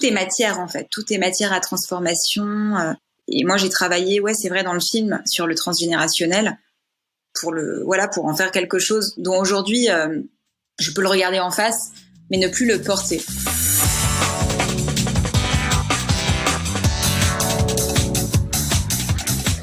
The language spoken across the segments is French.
tout est matière en fait, tout est matière à transformation. Et moi, j'ai travaillé, c'est vrai, dans le film sur le transgénérationnel pour en faire quelque chose dont aujourd'hui je peux le regarder en face, mais ne plus le porter.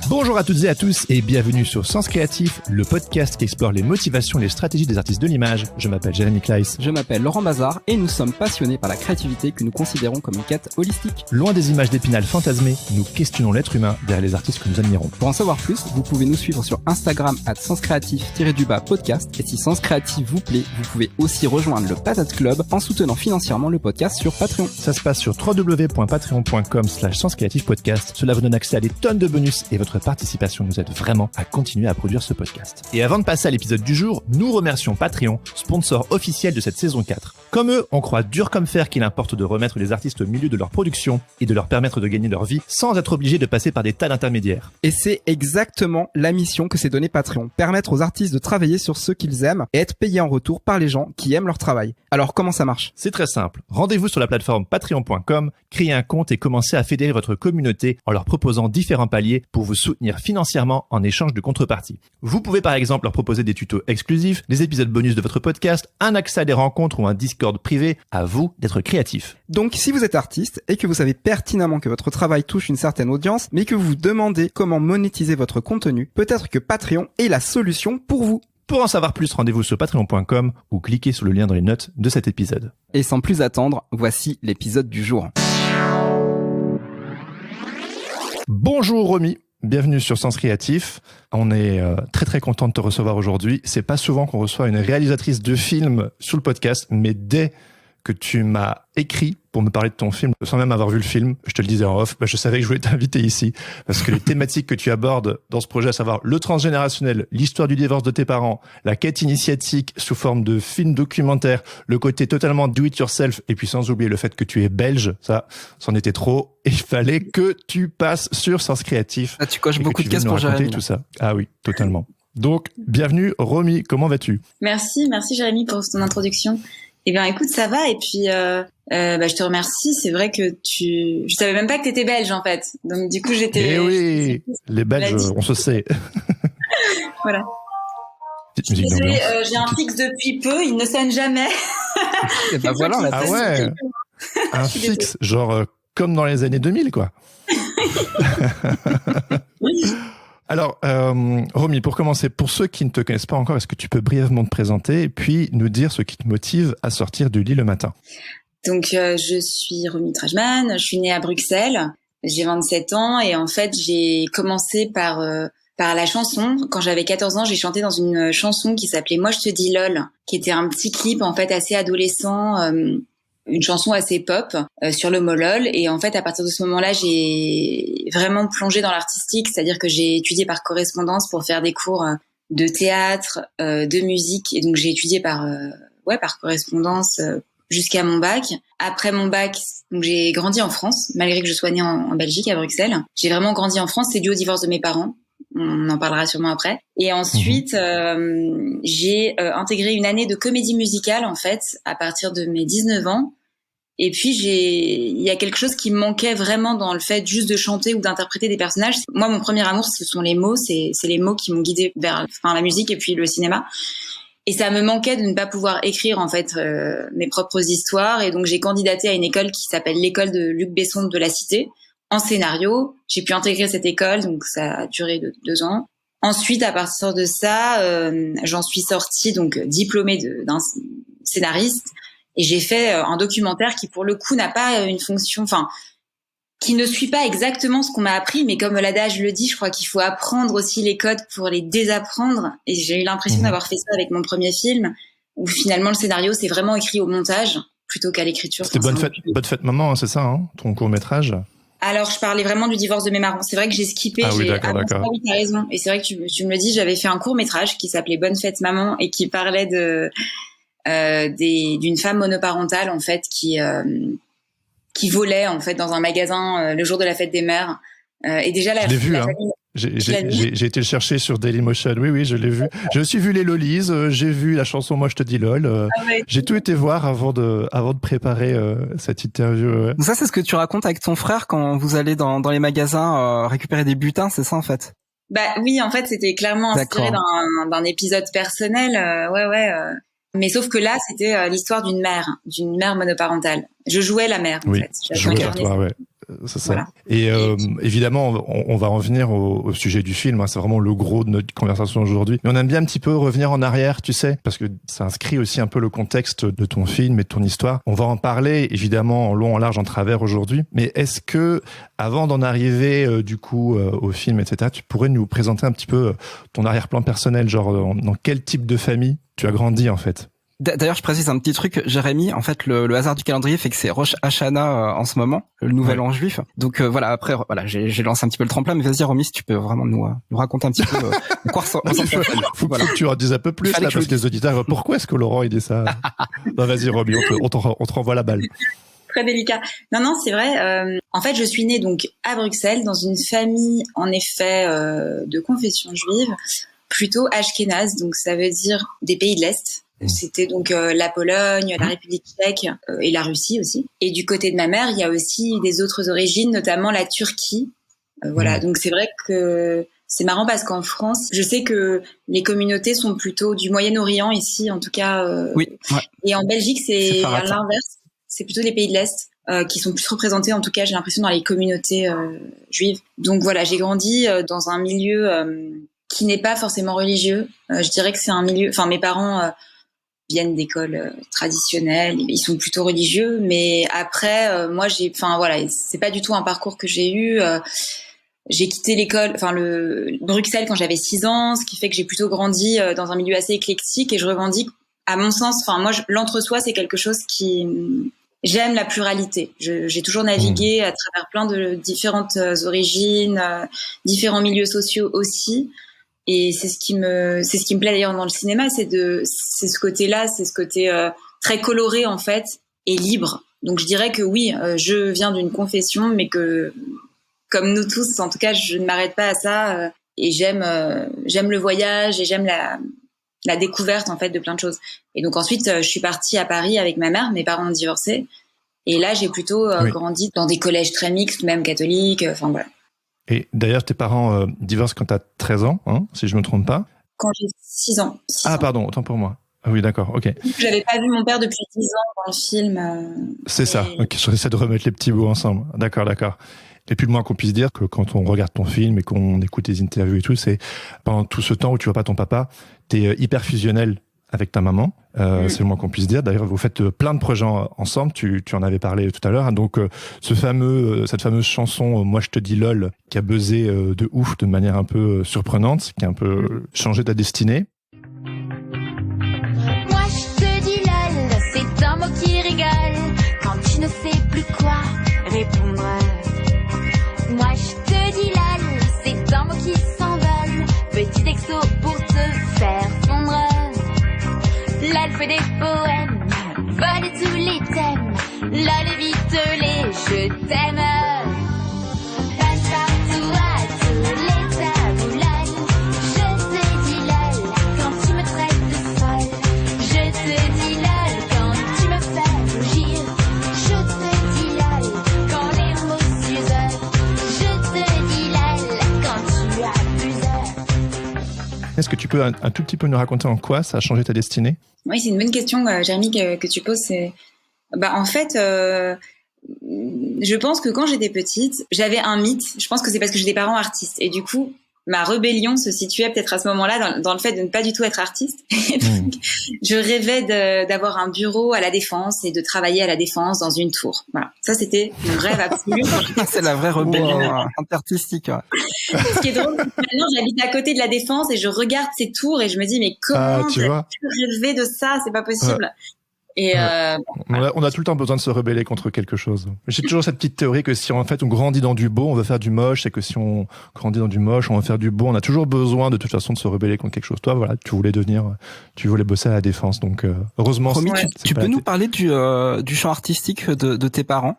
Bonjour à toutes et à tous et bienvenue sur Sens Créatif, le podcast qui explore les motivations et les stratégies des artistes de l'image. Je m'appelle Jérémy Kleiss. Je m'appelle Laurent Bazar et nous sommes passionnés par la créativité que nous considérons comme une quête holistique. Loin des images d'Épinal fantasmées, nous questionnons l'être humain derrière les artistes que nous admirons. Pour en savoir plus, vous pouvez nous suivre sur Instagram @senscreatif_podcast et si Sens Créatif vous plaît, vous pouvez aussi rejoindre le Patate Club en soutenant financièrement le podcast sur Patreon. Ça se passe sur www.patreon.com/senscreatifpodcast. Cela vous donne accès à des tonnes de bonus et votre participation nous aide vraiment à continuer à produire ce podcast. Et avant de passer à l'épisode du jour, nous remercions Patreon, sponsor officiel de cette saison 4. Comme eux, on croit dur comme fer qu'il importe de remettre les artistes au milieu de leur production et de leur permettre de gagner leur vie sans être obligés de passer par des tas d'intermédiaires. Et c'est exactement la mission que s'est donnée Patreon, permettre aux artistes de travailler sur ce qu'ils aiment et être payés en retour par les gens qui aiment leur travail. Alors comment ça marche ? C'est très simple. Rendez-vous sur la plateforme patreon.com, créez un compte et commencez à fédérer votre communauté en leur proposant différents paliers pour vous soutenir financièrement en échange de contrepartie. Vous pouvez par exemple leur proposer des tutos exclusifs, des épisodes bonus de votre podcast, un accès à des rencontres ou un Discord privé. À vous d'être créatif. Donc si vous êtes artiste et que vous savez pertinemment que votre travail touche une certaine audience, mais que vous vous demandez comment monétiser votre contenu, peut-être que Patreon est la solution pour vous. Pour en savoir plus, rendez-vous sur patreon.com ou cliquez sur le lien dans les notes de cet épisode. Et sans plus attendre, voici l'épisode du jour. Bonjour Romy, bienvenue sur Sens Créatif. On est très très content de te recevoir aujourd'hui. C'est pas souvent qu'on reçoit une réalisatrice de film sur le podcast, mais dès que tu m'as écrit pour me parler de ton film, sans même avoir vu le film, je te le disais en off, je savais que je voulais t'inviter ici, parce que les thématiques que tu abordes dans ce projet, à savoir le transgénérationnel, l'histoire du divorce de tes parents, la quête initiatique sous forme de film documentaire, le côté totalement do-it-yourself, et puis sans oublier le fait que tu es belge, ça, c'en était trop, et il fallait que tu passes sur Sens Créatif. Ah, tu coches beaucoup de cases pour Jérémy. Tout ça. Ah oui, totalement. Donc, bienvenue Romy, comment vas-tu ? Merci Jérémy pour ton introduction. Eh bien, écoute, ça va. Et puis, je te remercie. C'est vrai que je savais même pas que t'étais belge, en fait. Donc, du coup, j'étais... Eh oui, les Belges, on se sait. Voilà. Petite musique Désolée, j'ai un fixe depuis peu. Il ne sonne jamais. Et bah voilà, on a ah ouais, un fixe, genre comme dans les années 2000, quoi. Alors, Romy, pour commencer, pour ceux qui ne te connaissent pas encore, est-ce que tu peux brièvement te présenter et puis nous dire ce qui te motive à sortir du lit le matin ? Donc, je suis Romy Trajman, je suis née à Bruxelles, j'ai 27 ans et en fait, j'ai commencé par la chanson. Quand j'avais 14 ans, j'ai chanté dans une chanson qui s'appelait « Moi, je te dis lol », qui était un petit clip en fait assez adolescent, une chanson assez pop sur le mot lol. Et en fait, à partir de ce moment-là, j'ai vraiment plongé dans l'artistique, c'est-à-dire que j'ai étudié par correspondance pour faire des cours de théâtre, de musique. Et donc, j'ai étudié par correspondance jusqu'à mon bac. Après mon bac, donc j'ai grandi en France, malgré que je sois née en Belgique, à Bruxelles. J'ai vraiment grandi en France, c'est dû au divorce de mes parents. On en parlera sûrement après. Et ensuite, j'ai intégré une année de comédie musicale, en fait, à partir de mes 19 ans. Et puis, il y a quelque chose qui me manquait vraiment dans le fait juste de chanter ou d'interpréter des personnages. Moi, mon premier amour, ce sont les mots. C'est les mots qui m'ont guidée vers la musique et puis le cinéma. Et ça me manquait de ne pas pouvoir écrire, en fait, mes propres histoires. Et donc, j'ai candidaté à une école qui s'appelle l'école de Luc Besson de la Cité, en scénario. J'ai pu intégrer cette école, donc ça a duré 2 ans. Ensuite, à partir de ça, j'en suis sortie, donc diplômée d'un scénariste. Et j'ai fait un documentaire qui, pour le coup, n'a pas une fonction, qui ne suit pas exactement ce qu'on m'a appris, mais comme l'adage le dit, je crois qu'il faut apprendre aussi les codes pour les désapprendre. Et j'ai eu l'impression d'avoir fait ça avec mon premier film, où finalement le scénario c'est vraiment écrit au montage plutôt qu'à l'écriture. C'était Bonne fête maman, hein, c'est ça, hein, ton court-métrage ? Alors, je parlais vraiment du divorce de mes parents. C'est vrai que j'ai skippé. Ah oui, d'accord. Oui, t'as raison. Et c'est vrai que tu me le dis, j'avais fait un court-métrage qui s'appelait Bonne fête maman et qui parlait d'une femme monoparentale, en fait, qui volait, en fait, dans un magasin le jour de la fête des mères. Et déjà, je l'ai vu, hein. J'ai été le chercher sur Dailymotion. Oui, je l'ai vu. J'ai aussi vu les Lollies. J'ai vu la chanson Moi je te dis lol. Ouais. J'ai tout été voir avant de préparer cette interview. Ouais. Ça, c'est ce que tu racontes avec ton frère quand vous allez dans les magasins récupérer des butins, c'est ça en fait? Bah oui, en fait, c'était clairement inspiré d'un épisode personnel. Mais sauf que là, c'était l'histoire d'une mère monoparentale. Je jouais la mère, en fait. Je jouais à toi, ouais. C'est ça. Voilà. Et évidemment, on va en venir au sujet du film. C'est vraiment le gros de notre conversation aujourd'hui. Mais on aime bien un petit peu revenir en arrière, tu sais, parce que ça inscrit aussi un peu le contexte de ton film et de ton histoire. On va en parler, évidemment, en long, en large, en travers aujourd'hui. Mais est-ce que, avant d'en arriver, du coup, au film, etc., tu pourrais nous présenter un petit peu ton arrière-plan personnel, genre dans quel type de famille tu as grandi, en fait? D'ailleurs, je précise un petit truc, Jérémy. En fait, le hasard du calendrier fait que c'est Rosh Hashanah en ce moment, le nouvel an juif. Donc voilà, après, voilà, j'ai lancé un petit peu le tremplin. Mais vas-y, Romy, si tu peux vraiment nous raconter un petit peu quoi ressemble. Faut que tu en dises un peu plus là, parce que les auditeurs, pourquoi est-ce que Laurent il dit ça? Non, vas-y, Romy, on te renvoie la balle. Très délicat. Non, c'est vrai. En fait, je suis née donc à Bruxelles dans une famille, en effet, de confession juive, plutôt ashkénaze. Donc ça veut dire des pays de l'Est. C'était donc la Pologne, la République tchèque et la Russie aussi. Et du côté de ma mère, il y a aussi des autres origines, notamment la Turquie. Voilà, donc c'est vrai que c'est marrant parce qu'en France, je sais que les communautés sont plutôt du Moyen-Orient ici, en tout cas. Oui. Ouais. Et en Belgique, c'est à l'inverse. C'est plutôt les pays de l'Est qui sont plus représentés, en tout cas, j'ai l'impression, dans les communautés juives. Donc voilà, j'ai grandi dans un milieu qui n'est pas forcément religieux. Je dirais que c'est un milieu... Enfin, mes parents... viennent d'écoles traditionnelles, ils sont plutôt religieux, mais après moi c'est pas du tout un parcours que j'ai eu. J'ai quitté l'école, le Bruxelles quand j'avais 6 ans, ce qui fait que j'ai plutôt grandi dans un milieu assez éclectique et je revendique, à mon sens, l'entre-soi c'est quelque chose qui j'aime la pluralité. J'ai toujours navigué à travers plein de différentes origines, différents milieux sociaux aussi. Et c'est ce qui me plaît d'ailleurs dans le cinéma, c'est ce côté-là, c'est ce côté très coloré en fait et libre. Donc je dirais que oui, je viens d'une confession, mais que comme nous tous, en tout cas, je ne m'arrête pas à ça et j'aime le voyage et j'aime la découverte en fait de plein de choses. Et donc ensuite, je suis partie à Paris avec ma mère, mes parents ont divorcé et là j'ai plutôt grandi dans des collèges très mixtes, même catholiques. Voilà. Et d'ailleurs, tes parents divorcent quand tu as 13 ans, hein, si je me trompe pas. Quand j'ai 6 ans. Pardon, autant pour moi. Ah oui, d'accord, ok. J'avais pas vu mon père depuis 10 ans dans le film. C'est ça, ok, j'essaie de remettre les petits bouts ensemble. D'accord. Et puis le moins qu'on puisse dire que quand on regarde ton film et qu'on écoute tes interviews et tout, c'est pendant tout ce temps où tu vois pas ton papa, t'es hyper fusionnel avec ta maman, c'est le moins qu'on puisse dire. D'ailleurs, vous faites plein de projets ensemble, tu en avais parlé tout à l'heure. Donc, cette fameuse chanson Moi je te dis lol, qui a buzzé de ouf, de manière un peu surprenante, qui a un peu changé ta destinée. Moi je te dis lol, c'est un mot qui rigole quand tu ne sais plus quoi répondre. Moi je te dis lol, c'est un mot qui s'envole, petit texto pour te faire fondre. Lol fait des poèmes, vole tous les thèmes, lol évite-les, je t'aime. Passe partout à tous les tabous, lol. Je te dis lol quand tu me traites de folle. Je te dis lol quand tu me fais rougir. Je te dis lol quand les mots s'usent. Je te dis lol quand tu abuses. Est-ce que tu peux un tout petit peu nous raconter en quoi ça a changé ta destinée ? Oui, c'est une bonne question, Jérémy, que tu poses. En fait, je pense que quand j'étais petite, j'avais un mythe. Je pense que c'est parce que j'ai des parents artistes. Et du coup, ma rébellion se situait peut-être à ce moment-là dans le fait de ne pas du tout être artiste. Et donc, je rêvais d'avoir un bureau à la Défense et de travailler à la Défense dans une tour. Voilà. Ça, c'était mon rêve absolu. C'est la vraie rébellion artistique. Ce qui est drôle, c'est que maintenant, j'habite à côté de la Défense et je regarde ces tours et je me dis, mais comment tu pu rêver de ça? C'est pas possible. Et on a tout le temps besoin de se rebeller contre quelque chose. J'ai toujours cette petite théorie que si en fait on grandit dans du beau, on va faire du moche, et que si on grandit dans du moche, on va faire du beau. On a toujours besoin de toute façon de se rebeller contre quelque chose. Toi, voilà, tu voulais bosser à la Défense, donc heureusement. Romy, tu peux nous parler du champ artistique de tes parents,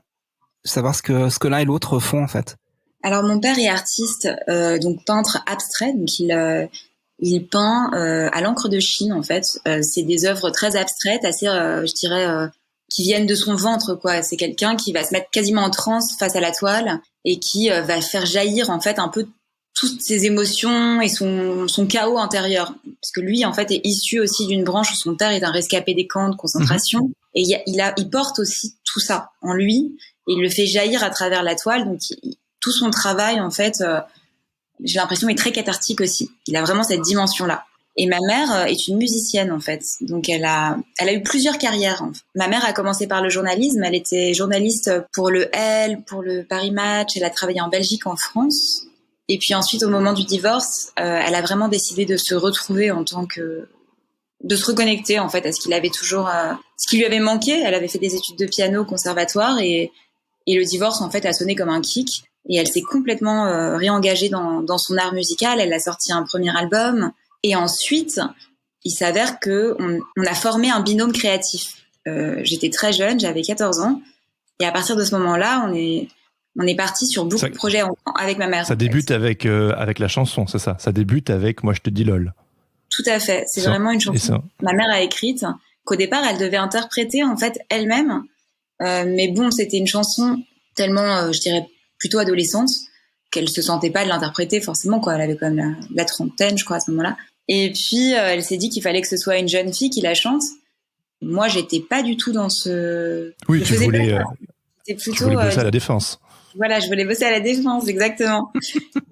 savoir ce que l'un et l'autre font en fait. Alors mon père est artiste, donc peintre abstrait, donc il peint à l'encre de Chine en fait. C'est des œuvres très abstraites, assez, je dirais, qui viennent de son ventre quoi. C'est quelqu'un qui va se mettre quasiment en transe face à la toile et qui va faire jaillir en fait un peu toutes ses émotions et son chaos intérieur. Parce que lui en fait est issu aussi d'une branche où son père est un rescapé des camps de concentration et il porte aussi tout ça en lui et il le fait jaillir à travers la toile. Donc tout son travail en fait, j'ai l'impression est très cathartique aussi. Il a vraiment cette dimension-là. Et ma mère est une musicienne en fait, donc elle a eu plusieurs carrières. Ma mère a commencé par le journalisme, elle était journaliste pour le Elle, pour le Paris Match, elle a travaillé en Belgique, en France. Et puis ensuite, au moment du divorce, elle a vraiment décidé de se retrouver de se reconnecter en fait à ce qu'il avait toujours, ce qui lui avait manqué. Elle avait fait des études de piano au conservatoire et le divorce en fait a sonné comme un kick. Et elle s'est complètement réengagée dans son art musical. Elle a sorti un premier album. Et ensuite, il s'avère que on a formé un binôme créatif. J'étais très jeune, j'avais 14 ans. Et à partir de ce moment-là, on est parti sur beaucoup de projets avec ma mère. Ça débute avec la chanson, c'est ça? Ça débute avec Moi je te dis lol. Tout à fait. C'est vraiment une chanson que ma mère a écrite, qu'au départ, elle devait interpréter en fait elle-même. Mais bon, c'était une chanson tellement, je dirais, plutôt adolescente, qu'elle se sentait pas de l'interpréter forcément, quoi. Elle avait quand même la trentaine, je crois, à ce moment-là. Et puis, elle s'est dit qu'il fallait que ce soit une jeune fille qui la chante. Moi, j'étais pas du tout dans ce... Oui, tu voulais bosser à la défense. Voilà, je voulais bosser à la défense, exactement.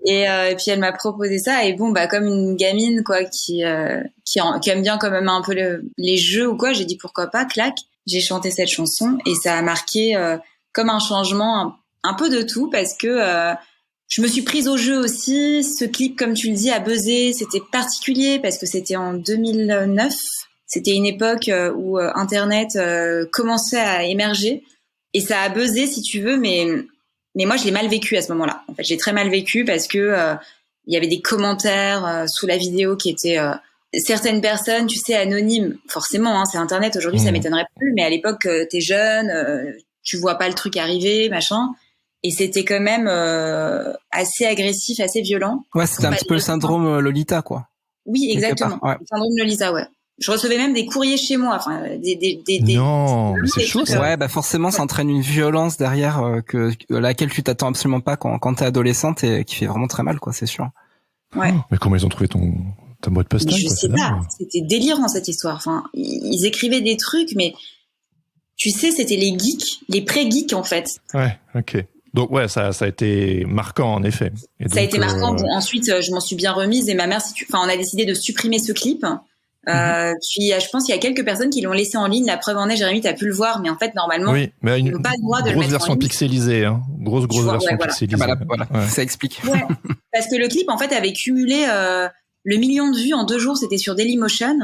Et puis, elle m'a proposé ça. Et bon, bah, comme une gamine, quoi, qui aime bien quand même un peu les jeux ou quoi, j'ai dit pourquoi pas, clac. J'ai chanté cette chanson et ça a marqué comme un changement, un peu de tout, parce que je me suis prise au jeu aussi. Ce clip, comme tu le dis, a buzzé. C'était particulier parce que c'était en 2009. C'était une époque où Internet commençait à émerger. Et ça a buzzé, si tu veux, mais moi, je l'ai mal vécu à ce moment-là. En fait, j'ai très mal vécu parce que il y avait des commentaires sous la vidéo qui étaient... certaines personnes, tu sais, anonymes. Forcément, hein, c'est Internet. Aujourd'hui, ça m'étonnerait plus. Mais à l'époque, t'es jeune, tu vois pas le truc arriver, machin. Et c'était quand même assez agressif, assez violent. Ouais, c'était un petit peu le syndrome Lolita, quoi. Oui, exactement. Ouais. Le syndrome Lolita, ouais. Je recevais même des courriers chez moi, enfin non, mais c'est chaud ça. Ouais, bah forcément, ça entraîne une violence derrière laquelle tu t'attends absolument pas quand t'es adolescente et qui fait vraiment très mal, quoi, c'est sûr. Ouais. Oh, mais comment ils ont trouvé ta boîte postale? Je sais pas. C'était délirant cette histoire. Enfin, ils écrivaient des trucs, mais tu sais, c'était les geeks, les pré-geeks en fait. Ouais, ok. Donc ouais, ça a été marquant en effet. Et ça a été marquant. Bon, ensuite, je m'en suis bien remise et ma mère, on a décidé de supprimer ce clip. Puis je pense qu'il y a quelques personnes qui l'ont laissé en ligne. La preuve en est, Jérémy, t'as pu le voir, mais en fait normalement, oui, mais ils n'ont pas le droit de le mettre en ligne. Grosse version pixelisée, hein. Grosse version pixelisée. Voilà. Ouais. Ça explique. Ouais, parce que le clip en fait avait cumulé le million de vues en 2 jours. C'était sur Dailymotion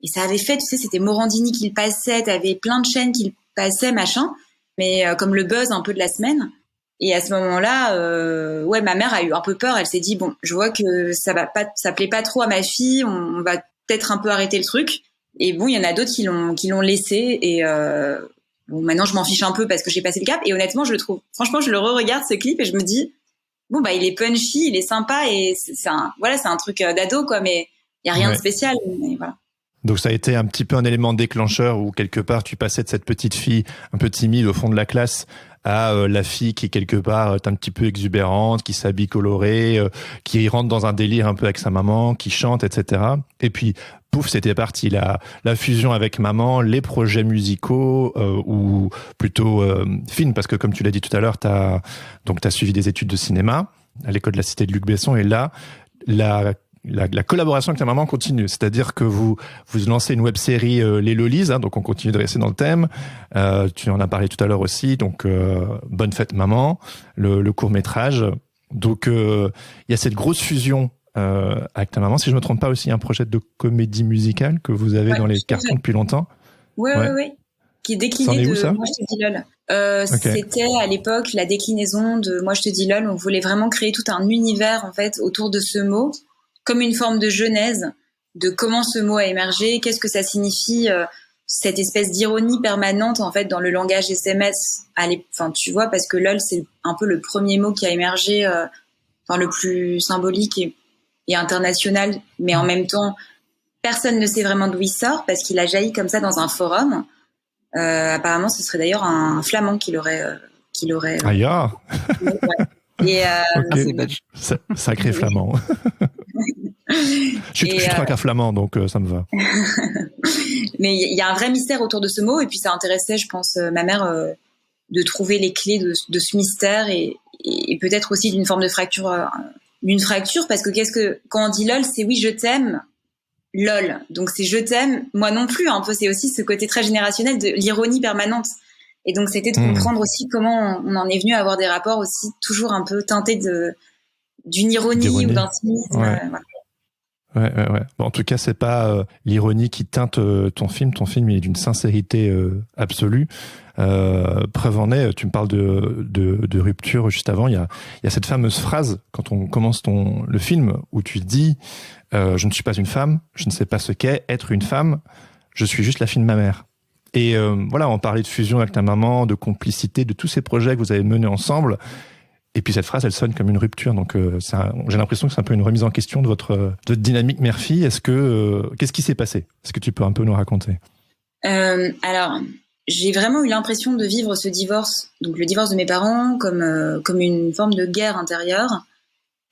et ça avait fait, tu sais, c'était Morandini qui le passait. T'avais plein de chaînes qui le passaient, machin. Mais comme le buzz un peu de la semaine. Et à ce moment-là, ouais, ma mère a eu un peu peur. Elle s'est dit bon, je vois que ça plaît pas trop à ma fille. On va peut-être un peu arrêter le truc. Et bon, il y en a d'autres qui l'ont laissé. Et bon, maintenant je m'en fiche un peu parce que j'ai passé le cap. Et honnêtement, je le trouve. Franchement, je le re-regarde ce clip et je me dis bon bah il est punchy, il est sympa et c'est un truc d'ado quoi. Mais il y a rien de spécial. Mais voilà. Donc ça a été un petit peu un élément déclencheur où quelque part tu passais de cette petite fille un peu timide au fond de la classe à la fille qui quelque part est un petit peu exubérante, qui s'habille colorée, qui rentre dans un délire un peu avec sa maman, qui chante, etc. Et puis pouf, c'était parti, la fusion avec maman, les projets musicaux ou plutôt films, parce que comme tu l'as dit tout à l'heure, t'as suivi des études de cinéma à l'école de la Cité de Luc Besson et là la collaboration avec ta maman continue, c'est-à-dire que vous lancez une web-série Les Lolies, hein, donc on continue de rester dans le thème. Tu en as parlé tout à l'heure aussi, donc Bonne fête maman, le court-métrage. Donc il y a cette grosse fusion avec ta maman. Si je me trompe pas, aussi un projet de comédie musicale que vous avez dans les cartons depuis longtemps. Ouais. Qui est décliné de ça Moi je te dis lol. C'était à l'époque la déclinaison de Moi je te dis lol. On voulait vraiment créer tout un univers en fait autour de ce mot, comme une forme de genèse de comment ce mot a émergé, qu'est-ce que ça signifie cette espèce d'ironie permanente en fait dans le langage SMS. Enfin, tu vois, parce que lol, c'est un peu le premier mot qui a émergé, enfin le plus symbolique et international, mais en même temps, personne ne sait vraiment d'où il sort parce qu'il a jailli comme ça dans un forum. Apparemment, ce serait d'ailleurs un Flamand qui l'aurait. Aïe, ah. Et okay. Sacré Flamand. Je suis trois quarts flamand, donc ça me va. Mais il y a un vrai mystère autour de ce mot, et puis ça intéressait, je pense, ma mère de trouver les clés de ce mystère et peut-être aussi d'une forme de fracture, parce que quand on dit lol, c'est oui je t'aime, lol. Donc c'est je t'aime, moi non plus. Un peu, c'est aussi ce côté très générationnel de l'ironie permanente. Et donc c'était de comprendre aussi comment on en est venu à avoir des rapports aussi toujours un peu teintés d'une ironie ou d'un cynisme. Ouais. Voilà. Ouais. Bon, en tout cas, c'est pas l'ironie qui teinte ton film. Ton film, il est d'une sincérité absolue. Preuve en est, tu me parles de rupture juste avant. Il y a cette fameuse phrase quand on commence le film où tu dis je ne suis pas une femme, je ne sais pas ce qu'est être une femme, je suis juste la fille de ma mère. Et voilà, on parlait de fusion avec ta maman, de complicité, de tous ces projets que vous avez menés ensemble. Et puis cette phrase, elle sonne comme une rupture. Donc j'ai l'impression que c'est un peu une remise en question de votre dynamique mère-fille. Qu'est-ce qui s'est passé? Est-ce que tu peux un peu nous raconter? Alors, j'ai vraiment eu l'impression de vivre ce divorce, donc le divorce de mes parents, comme une forme de guerre intérieure.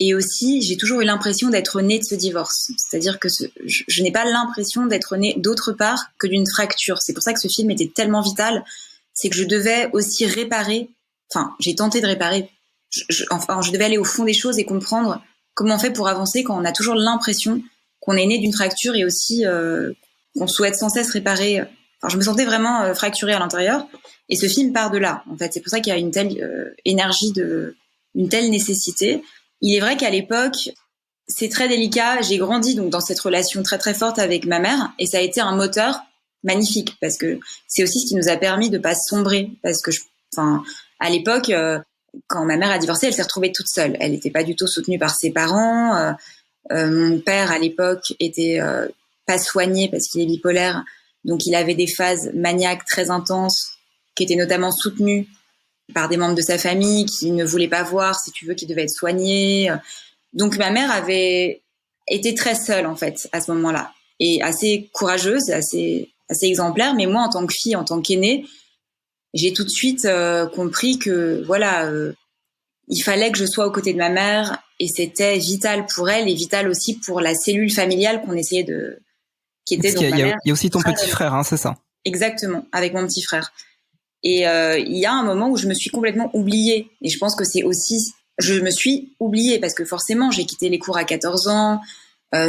Et aussi, j'ai toujours eu l'impression d'être née de ce divorce. C'est-à-dire que je n'ai pas l'impression d'être née d'autre part que d'une fracture. C'est pour ça que ce film était tellement vital. C'est que je devais aussi réparer. Enfin, j'ai tenté de réparer. Je devais aller au fond des choses et comprendre comment on fait pour avancer quand on a toujours l'impression qu'on est né d'une fracture et aussi qu'on souhaite sans cesse réparer. Enfin, je me sentais vraiment fracturée à l'intérieur. Et ce film part de là. En fait, c'est pour ça qu'il y a une telle énergie, une telle nécessité. Il est vrai qu'à l'époque, c'est très délicat. J'ai grandi donc dans cette relation très très forte avec ma mère et ça a été un moteur magnifique parce que c'est aussi ce qui nous a permis de pas sombrer. Parce que, à l'époque, quand ma mère a divorcé, elle s'est retrouvée toute seule. Elle n'était pas du tout soutenue par ses parents. Mon père à l'époque était pas soigné parce qu'il est bipolaire, donc il avait des phases maniaques très intenses qui étaient notamment soutenues par des membres de sa famille qui ne voulaient pas voir, si tu veux, qui devaient être soignés. Donc ma mère avait été très seule en fait à ce moment-là et assez courageuse, assez exemplaire. Mais moi, en tant que fille, en tant qu'aînée, j'ai tout de suite compris que voilà, il fallait que je sois aux côtés de ma mère et c'était vital pour elle et vital aussi pour la cellule familiale qu'on essayait qui était donc ma mère. Il y a aussi ton petit frère, hein, c'est ça? Exactement, avec mon petit frère. Et il y a un moment où je me suis complètement oubliée. Et je pense que c'est aussi... Je me suis oubliée parce que forcément, j'ai quitté les cours à 14 ans.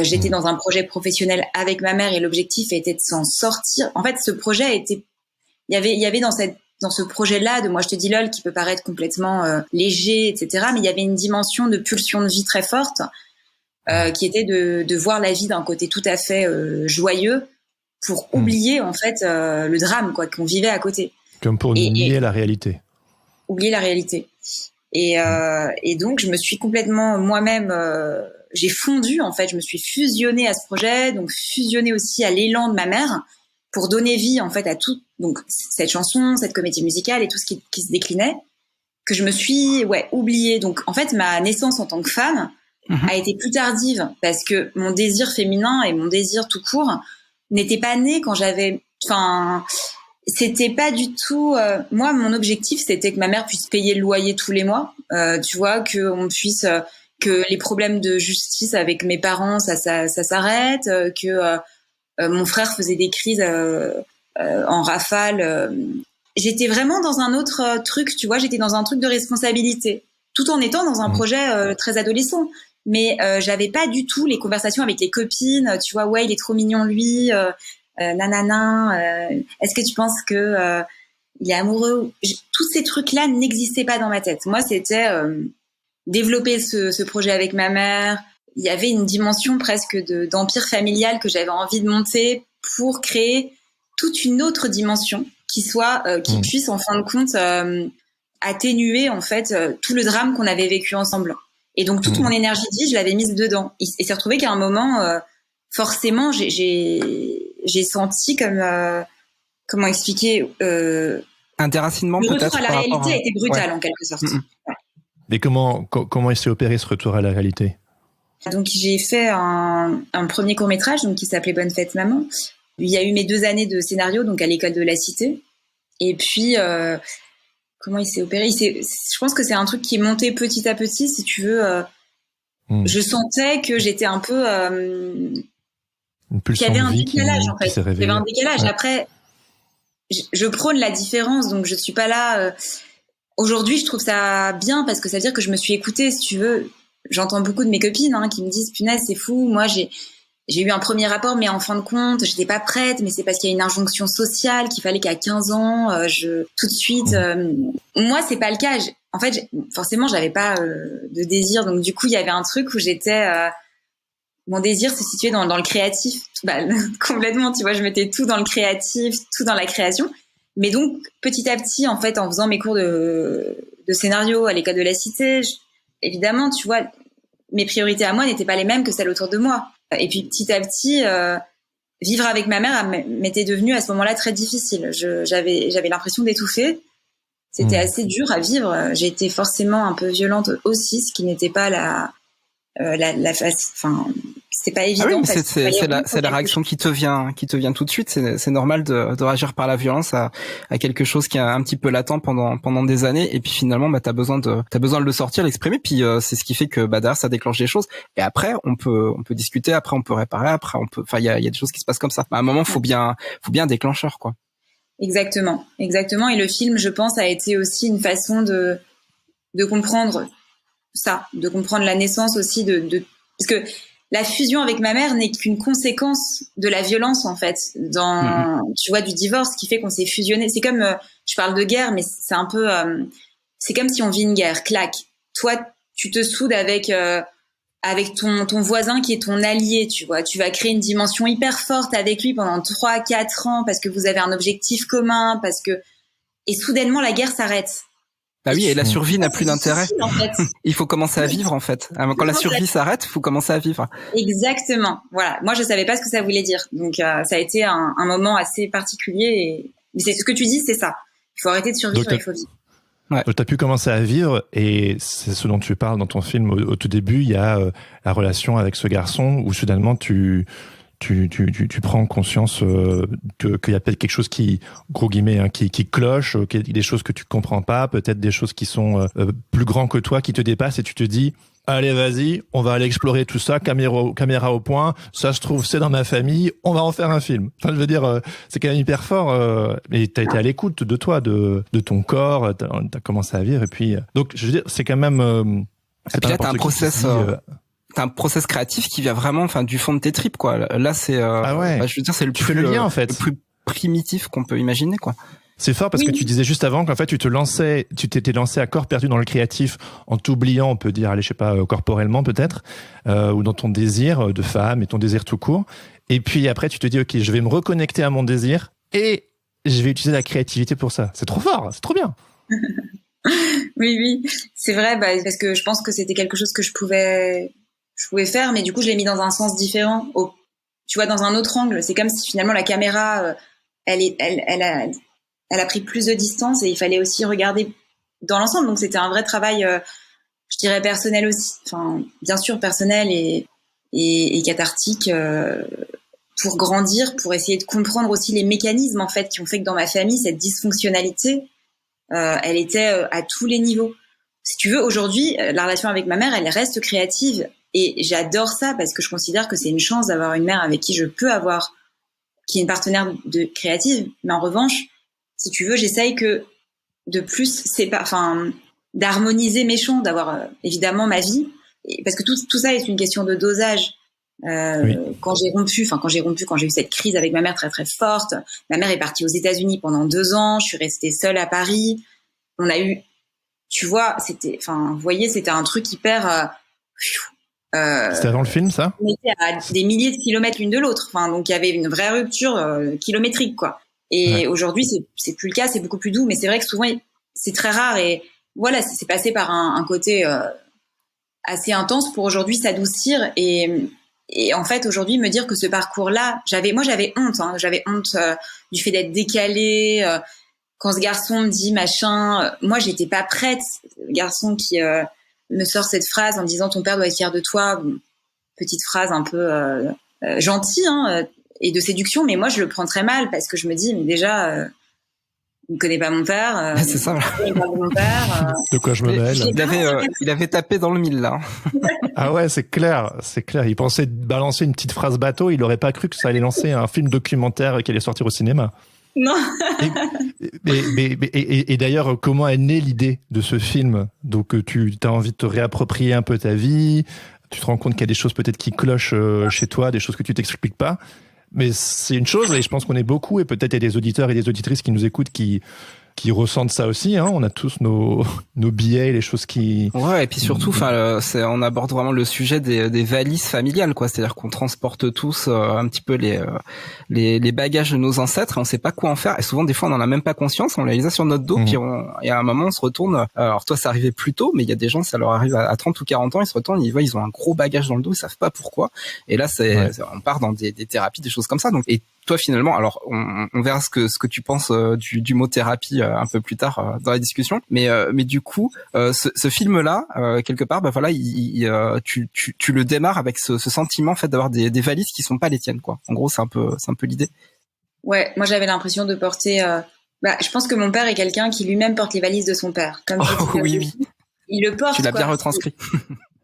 J'étais dans un projet professionnel avec ma mère et l'objectif était de s'en sortir. En fait, ce projet était... Il y avait dans ce projet-là de Moi je te dis lol qui peut paraître complètement léger, etc. Mais il y avait une dimension de pulsion de vie très forte qui était de voir la vie d'un côté tout à fait joyeux pour oublier en fait le drame quoi qu'on vivait à côté. Comme pour nier la réalité. Oublier la réalité. Et donc, je me suis complètement moi-même... j'ai fondu, en fait. Je me suis fusionnée à ce projet, donc fusionnée aussi à l'élan de ma mère pour donner vie, en fait, à tout. Donc, cette chanson, cette comédie musicale et tout ce qui se déclinait, que je me suis oubliée. Donc, en fait, ma naissance en tant que femme a été plus tardive parce que mon désir féminin et mon désir tout court n'était pas né quand j'avais... C'était pas du tout... moi, mon objectif, c'était que ma mère puisse payer le loyer tous les mois. Tu vois, qu'on puisse... que les problèmes de justice avec mes parents, ça s'arrête. Que mon frère faisait des crises en rafale. J'étais vraiment dans un autre truc, tu vois. J'étais dans un truc de responsabilité. Tout en étant dans un projet très adolescent. Mais j'avais pas du tout les conversations avec les copines. Tu vois, il est trop mignon, lui... nanana, est-ce que tu penses que il est amoureux? Tous ces trucs-là n'existaient pas dans ma tête. Moi, c'était développer ce projet avec ma mère. Il y avait une dimension presque d'empire familial que j'avais envie de monter pour créer toute une autre dimension qui puisse en fin de compte atténuer en fait tout le drame qu'on avait vécu ensemble. Et donc toute mon énergie de vie, je l'avais mise dedans. Et c'est retrouvé qu'à un moment, forcément, j'ai senti comme comment expliquer un déracinement le peut-être retour à la réalité a été brutal en quelque sorte. Ouais. Mais comment il s'est opéré ce retour à la réalité? Donc j'ai fait un premier court-métrage donc qui s'appelait Bonne fête maman. Il y a eu mes 2 années de scénario donc à l'école de la Cité. Et puis comment il s'est opéré? Je pense que c'est un truc qui est monté petit à petit, si tu veux. Je sentais que j'étais un peu qu'il y avait un décalage en fait. Il y avait un décalage. Ouais. Après, je prône la différence, donc je suis pas là. Aujourd'hui, je trouve ça bien parce que ça veut dire que je me suis écoutée, si tu veux. J'entends beaucoup de mes copines qui me disent punaise, c'est fou. Moi, j'ai eu un premier rapport, mais en fin de compte, j'étais pas prête. Mais c'est parce qu'il y a une injonction sociale qu'il fallait qu'à 15 ans, tout de suite. Moi, c'est pas le cas. En fait, forcément, j'avais pas de désir. Donc, du coup, il y avait un truc où j'étais. Mon désir se situait dans le créatif. Complètement, tu vois, je mettais tout dans le créatif, tout dans la création. Mais donc, petit à petit, en fait, en faisant mes cours de scénario à l'école de la Cité, évidemment, tu vois, mes priorités à moi n'étaient pas les mêmes que celles autour de moi. Et puis, petit à petit, vivre avec ma mère m'était devenu à ce moment-là très difficile. J'avais l'impression d'étouffer. C'était assez dur à vivre. J'ai été forcément un peu violente aussi, ce qui n'était pas la face. Enfin, c'était pas évident. Ah oui, c'est la réaction qui te vient tout de suite. C'est normal de réagir par la violence à quelque chose qui est un petit peu latent pendant des années. Et puis finalement, t'as besoin de le sortir, l'exprimer. Puis c'est ce qui fait que derrière ça déclenche des choses. Et après, on peut discuter. Après, on peut réparer. Après, enfin, il y a des choses qui se passent comme ça. À un moment, faut bien un déclencheur, quoi. Exactement. Et le film, je pense, a été aussi une façon de comprendre ça, de comprendre la naissance aussi parce que la fusion avec ma mère n'est qu'une conséquence de la violence en fait, tu vois, du divorce qui fait qu'on s'est fusionné. C'est comme, je parle de guerre, mais c'est un peu, c'est comme si on vit une guerre, clac. Toi, tu te soudes avec ton voisin qui est ton allié, tu vois. Tu vas créer une dimension hyper forte avec lui pendant 3-4 ans parce que vous avez un objectif commun, et soudainement la guerre s'arrête. Bah oui, et la survie n'a plus d'intérêt. En fait. Il faut commencer à vivre, en fait. Quand la survie s'arrête, il faut commencer à vivre. Exactement. Voilà. Moi, je savais pas ce que ça voulait dire. Donc, ça a été un moment assez particulier. Mais c'est ce que tu dis, c'est ça. Il faut arrêter de survivre, il faut vivre. Ouais. Donc, tu as pu commencer à vivre, et c'est ce dont tu parles dans ton film au tout début. Il y a la relation avec ce garçon où soudainement tu prends conscience qu'il y a peut-être quelque chose qui, gros guillemets, qui cloche, des choses que tu comprends pas, peut-être des choses qui sont plus grands que toi, qui te dépassent, et tu te dis allez, vas-y, on va aller explorer tout ça, caméra au point, ça se trouve c'est dans ma famille, on va en faire un film. Enfin, je veux dire, c'est quand même hyper fort, mais t'as été à l'écoute de toi, de ton corps, t'as commencé à vivre, et puis donc je veux dire, c'est quand même et puis là t'as un process t'as un process créatif qui vient vraiment, enfin, du fond de tes tripes, quoi. Là, c'est, je veux dire, c'est tu fais le lien, en fait. Le plus primitif qu'on peut imaginer, quoi. C'est fort parce que tu disais juste avant qu'en fait, tu t'étais lancé à corps perdu dans le créatif en t'oubliant, on peut dire, allez, je sais pas, corporellement peut-être, ou dans ton désir de femme et ton désir tout court. Et puis après, tu te dis, ok, je vais me reconnecter à mon désir et je vais utiliser la créativité pour ça. C'est trop fort, c'est trop bien. Oui, c'est vrai, parce que je pense que c'était quelque chose que je pouvais faire, mais du coup, je l'ai mis dans un sens différent, tu vois, dans un autre angle. C'est comme si finalement la caméra, elle a pris plus de distance et il fallait aussi regarder dans l'ensemble. Donc, c'était un vrai travail, je dirais personnel aussi. Enfin, bien sûr, personnel et cathartique pour grandir, pour essayer de comprendre aussi les mécanismes, en fait, qui ont fait que dans ma famille, cette dysfonctionnalité, elle était à tous les niveaux. Si tu veux, aujourd'hui, la relation avec ma mère, elle reste créative. Et j'adore ça parce que je considère que c'est une chance d'avoir une mère avec qui je peux avoir, qui est une partenaire de créative. Mais en revanche, si tu veux, j'essaye que de plus, d'harmoniser mes champs, d'avoir évidemment ma vie. Parce que tout ça est une question de dosage. Oui. Quand j'ai eu cette crise avec ma mère très très forte, ma mère est partie aux États-Unis pendant 2 ans, je suis restée seule à Paris. On a eu, tu vois, vous voyez, c'était un truc hyper. C'était avant le film, ça? On était à des milliers de kilomètres l'une de l'autre. Enfin, donc il y avait une vraie rupture kilométrique, quoi. Et aujourd'hui, c'est plus le cas, c'est beaucoup plus doux. Mais c'est vrai que souvent, c'est très rare. Et voilà, c'est passé par un côté assez intense pour aujourd'hui s'adoucir. Et Et en fait, aujourd'hui, me dire que ce parcours-là, j'avais honte, hein, j'avais honte du fait d'être décalée. Quand ce garçon me dit machin, moi, j'étais pas prête. Le garçon qui me sort cette phrase en disant ton père doit être fier de toi. Bon, petite phrase un peu gentille hein, et de séduction, mais moi, je le prends très mal parce que je me dis, mais déjà, il ne connaît pas mon père. C'est ça. Il parle de mon père. De quoi je me mêle? Il avait tapé dans le mille là. Ah ouais, c'est clair. Il pensait balancer une petite phrase bateau, il aurait pas cru que ça allait lancer un film documentaire qui allait sortir au cinéma. Non. Et d'ailleurs, comment est née l'idée de ce film? Donc tu as envie de te réapproprier un peu ta vie, tu te rends compte qu'il y a des choses peut-être qui clochent chez toi, des choses que tu t'expliques pas. Mais c'est une chose, et je pense qu'on est beaucoup, et peut-être il y a des auditeurs et des auditrices qui nous écoutent qui ressentent ça aussi, hein. On a tous nos billets, les choses qui... Ouais, et puis surtout, on aborde vraiment le sujet des valises familiales, quoi. C'est-à-dire qu'on transporte tous un petit peu les bagages de nos ancêtres, et on sait pas quoi en faire. Et souvent, des fois, on en a même pas conscience. On les a sur notre dos, puis et à un moment, on se retourne. Alors toi, ça arrivait plus tôt, mais il y a des gens, ça leur arrive à 30 ou 40 ans, ils se retournent, ils voient, ils ont un gros bagage dans le dos, ils savent pas pourquoi. Et là, on part dans des thérapies, des choses comme ça. Donc, et toi finalement, alors on verra ce que tu penses du mot thérapie un peu plus tard dans la discussion, mais du coup ce film là quelque part voilà tu le démarres avec ce sentiment en fait d'avoir des valises qui sont pas les tiennes quoi. En gros c'est un peu l'idée. Ouais, moi j'avais l'impression de porter je pense que mon père est quelqu'un qui lui-même porte les valises de son père comme oui. Il le porte. Tu l'as bien retranscrit.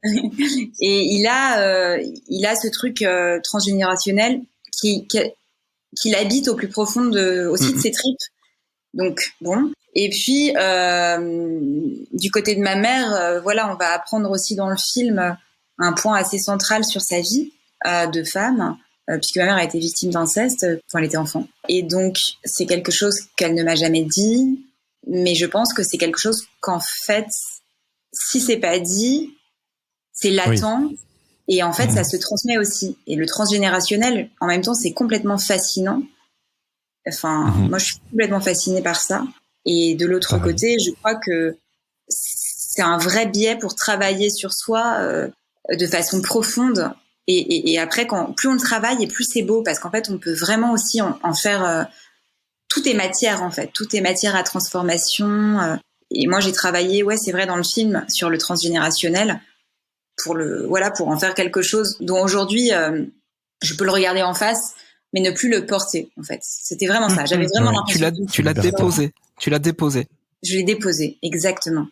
Et il a ce truc transgénérationnel qui l'habite au plus profond aussi de ses tripes. Donc bon. Et puis du côté de ma mère, on va apprendre aussi dans le film un point assez central sur sa vie de femme, puisque ma mère a été victime d'inceste quand elle était enfant. Et donc c'est quelque chose qu'elle ne m'a jamais dit, mais je pense que c'est quelque chose qu'en fait, si c'est pas dit, c'est latent. Oui. Et en fait, ça se transmet aussi. Et le transgénérationnel, en même temps, c'est complètement fascinant. Enfin, moi, je suis complètement fascinée par ça. Et de l'autre côté, je crois que c'est un vrai biais pour travailler sur soi de façon profonde. Et après, plus on le travaille, et plus c'est beau, parce qu'en fait, on peut vraiment aussi en faire... tout est matière, en fait. Tout est matière à transformation. Et moi, j'ai travaillé, c'est vrai, dans le film, sur le transgénérationnel, pour en faire quelque chose dont aujourd'hui je peux le regarder en face mais ne plus le porter en fait. C'était vraiment ça. J'avais vraiment l'impression. Tu l'as déposé. Je l'ai déposé, exactement.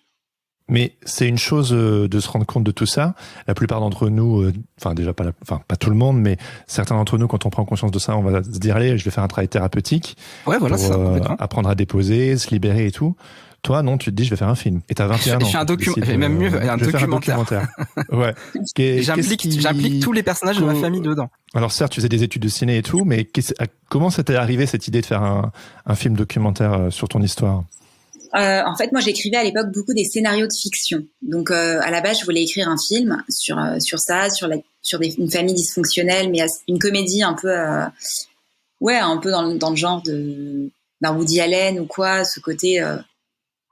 Mais c'est une chose de se rendre compte de tout ça. La plupart d'entre nous, déjà pas tout le monde, mais certains d'entre nous, quand on prend conscience de ça, on va se dire allez, je vais faire un travail thérapeutique pour apprendre à déposer, se libérer et tout. Toi, non, tu te dis, je vais faire un film. Et t'as 21 ans. Je fais un documentaire. Même mieux, un documentaire. Ouais. J'implique tous les personnages de ma famille dedans. Alors certes, tu faisais des études de ciné et tout, mais comment ça t'est arrivé cette idée de faire un film documentaire sur ton histoire? En fait, moi, j'écrivais à l'époque beaucoup des scénarios de fiction. Donc, à la base, je voulais écrire un film sur ça, sur une famille dysfonctionnelle, mais une comédie un peu, un peu dans le genre d'un Woody Allen ou quoi, ce côté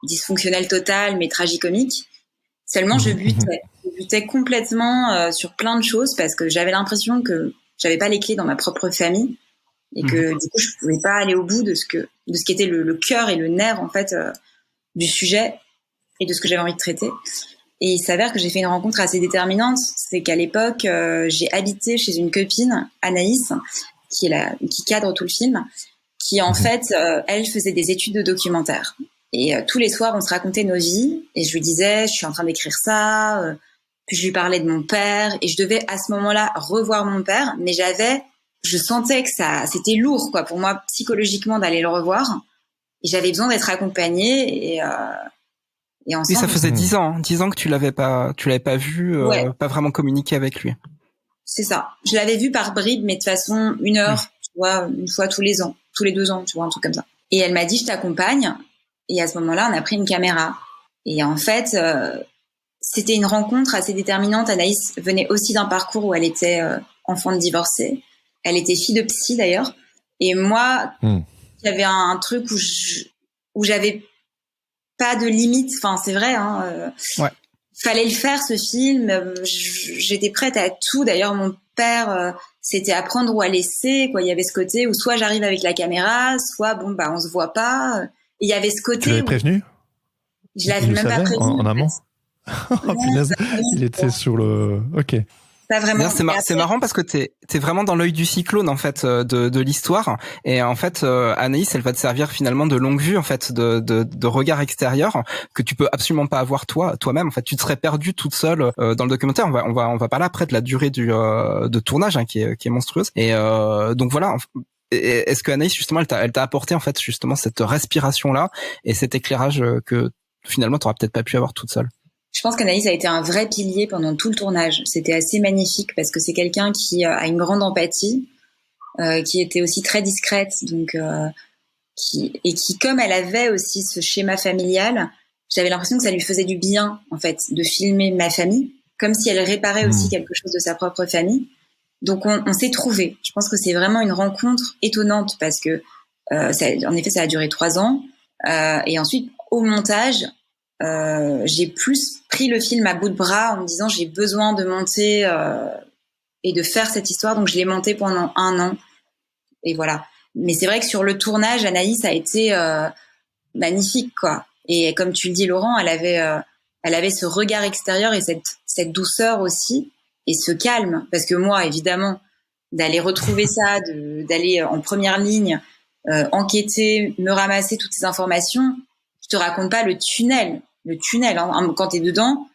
dysfonctionnel total, mais tragicomique. Seulement, je butais complètement sur plein de choses parce que j'avais l'impression que j'avais pas les clés dans ma propre famille et que du coup, je pouvais pas aller au bout de ce qui était le cœur et le nerf en fait du sujet et de ce que j'avais envie de traiter. Et il s'avère que j'ai fait une rencontre assez déterminante, c'est qu'à l'époque, j'ai habité chez une copine, Anaïs, qui cadre tout le film, qui en fait, elle faisait des études de documentaire. Et tous les soirs, on se racontait nos vies. Et je lui disais, je suis en train d'écrire ça. Puis je lui parlais de mon père. Et je devais à ce moment-là revoir mon père. Mais je sentais que c'était lourd, quoi, pour moi psychologiquement d'aller le revoir. Et j'avais besoin d'être accompagnée. Et ensemble. Oui, ça faisait 10 ans que tu l'avais pas vu, pas vraiment communiqué avec lui. C'est ça. Je l'avais vu par bribes, mais de façon 1 heure, tu vois, une fois tous les 2 ans, tu vois, un truc comme ça. Et elle m'a dit, je t'accompagne. Et à ce moment-là, on a pris une caméra. Et en fait, c'était une rencontre assez déterminante. Anaïs venait aussi d'un parcours où elle était enfant de divorcée. Elle était fille de psy d'ailleurs. Et moi, il y avait un truc où j'avais pas de limite. Enfin, c'est vrai. fallait le faire, ce film. J'étais prête à tout. D'ailleurs, mon père, c'était à prendre ou à laisser, quoi. Il y avait ce côté où soit j'arrive avec la caméra, soit on se voit pas. Et il y avait ce côté. Tu l'avais prévenu? Je l'avais même pas prévenu. En amont? Oh, punaise, il était sur le... Ok. Pas vraiment. C'est marrant parce que t'es vraiment dans l'œil du cyclone en fait de l'histoire, et en fait Anaïs, elle va te servir finalement de longue vue en fait, de regard extérieur que tu peux absolument pas avoir toi-même. En fait, tu te serais perdue toute seule dans le documentaire. On va parler après de la durée de tournage qui est monstrueuse. Et donc voilà. Est-ce que Anaïs justement elle t'a apporté en fait justement cette respiration là et cet éclairage que finalement t'auras peut-être pas pu avoir toute seule? Je pense qu'Anaïs a été un vrai pilier pendant tout le tournage. C'était assez magnifique parce que c'est quelqu'un qui a une grande empathie, qui était aussi très discrète, donc qui, comme elle avait aussi ce schéma familial, j'avais l'impression que ça lui faisait du bien en fait de filmer ma famille, comme si elle réparait aussi quelque chose de sa propre famille. Donc on s'est trouvés. Je pense que c'est vraiment une rencontre étonnante parce que en effet ça a duré 3 ans, et ensuite au montage. J'ai plus pris le film à bout de bras en me disant j'ai besoin de monter et de faire cette histoire, donc je l'ai monté pendant 1 an et voilà. Mais c'est vrai que sur le tournage, Anaïs a été magnifique quoi. Et comme tu le dis Laurent, elle avait ce regard extérieur et cette douceur aussi et ce calme, parce que moi évidemment d'aller retrouver ça, d'aller en première ligne, enquêter, me ramasser toutes ces informations, je te raconte pas le tunnel hein. Quand t'es dedans,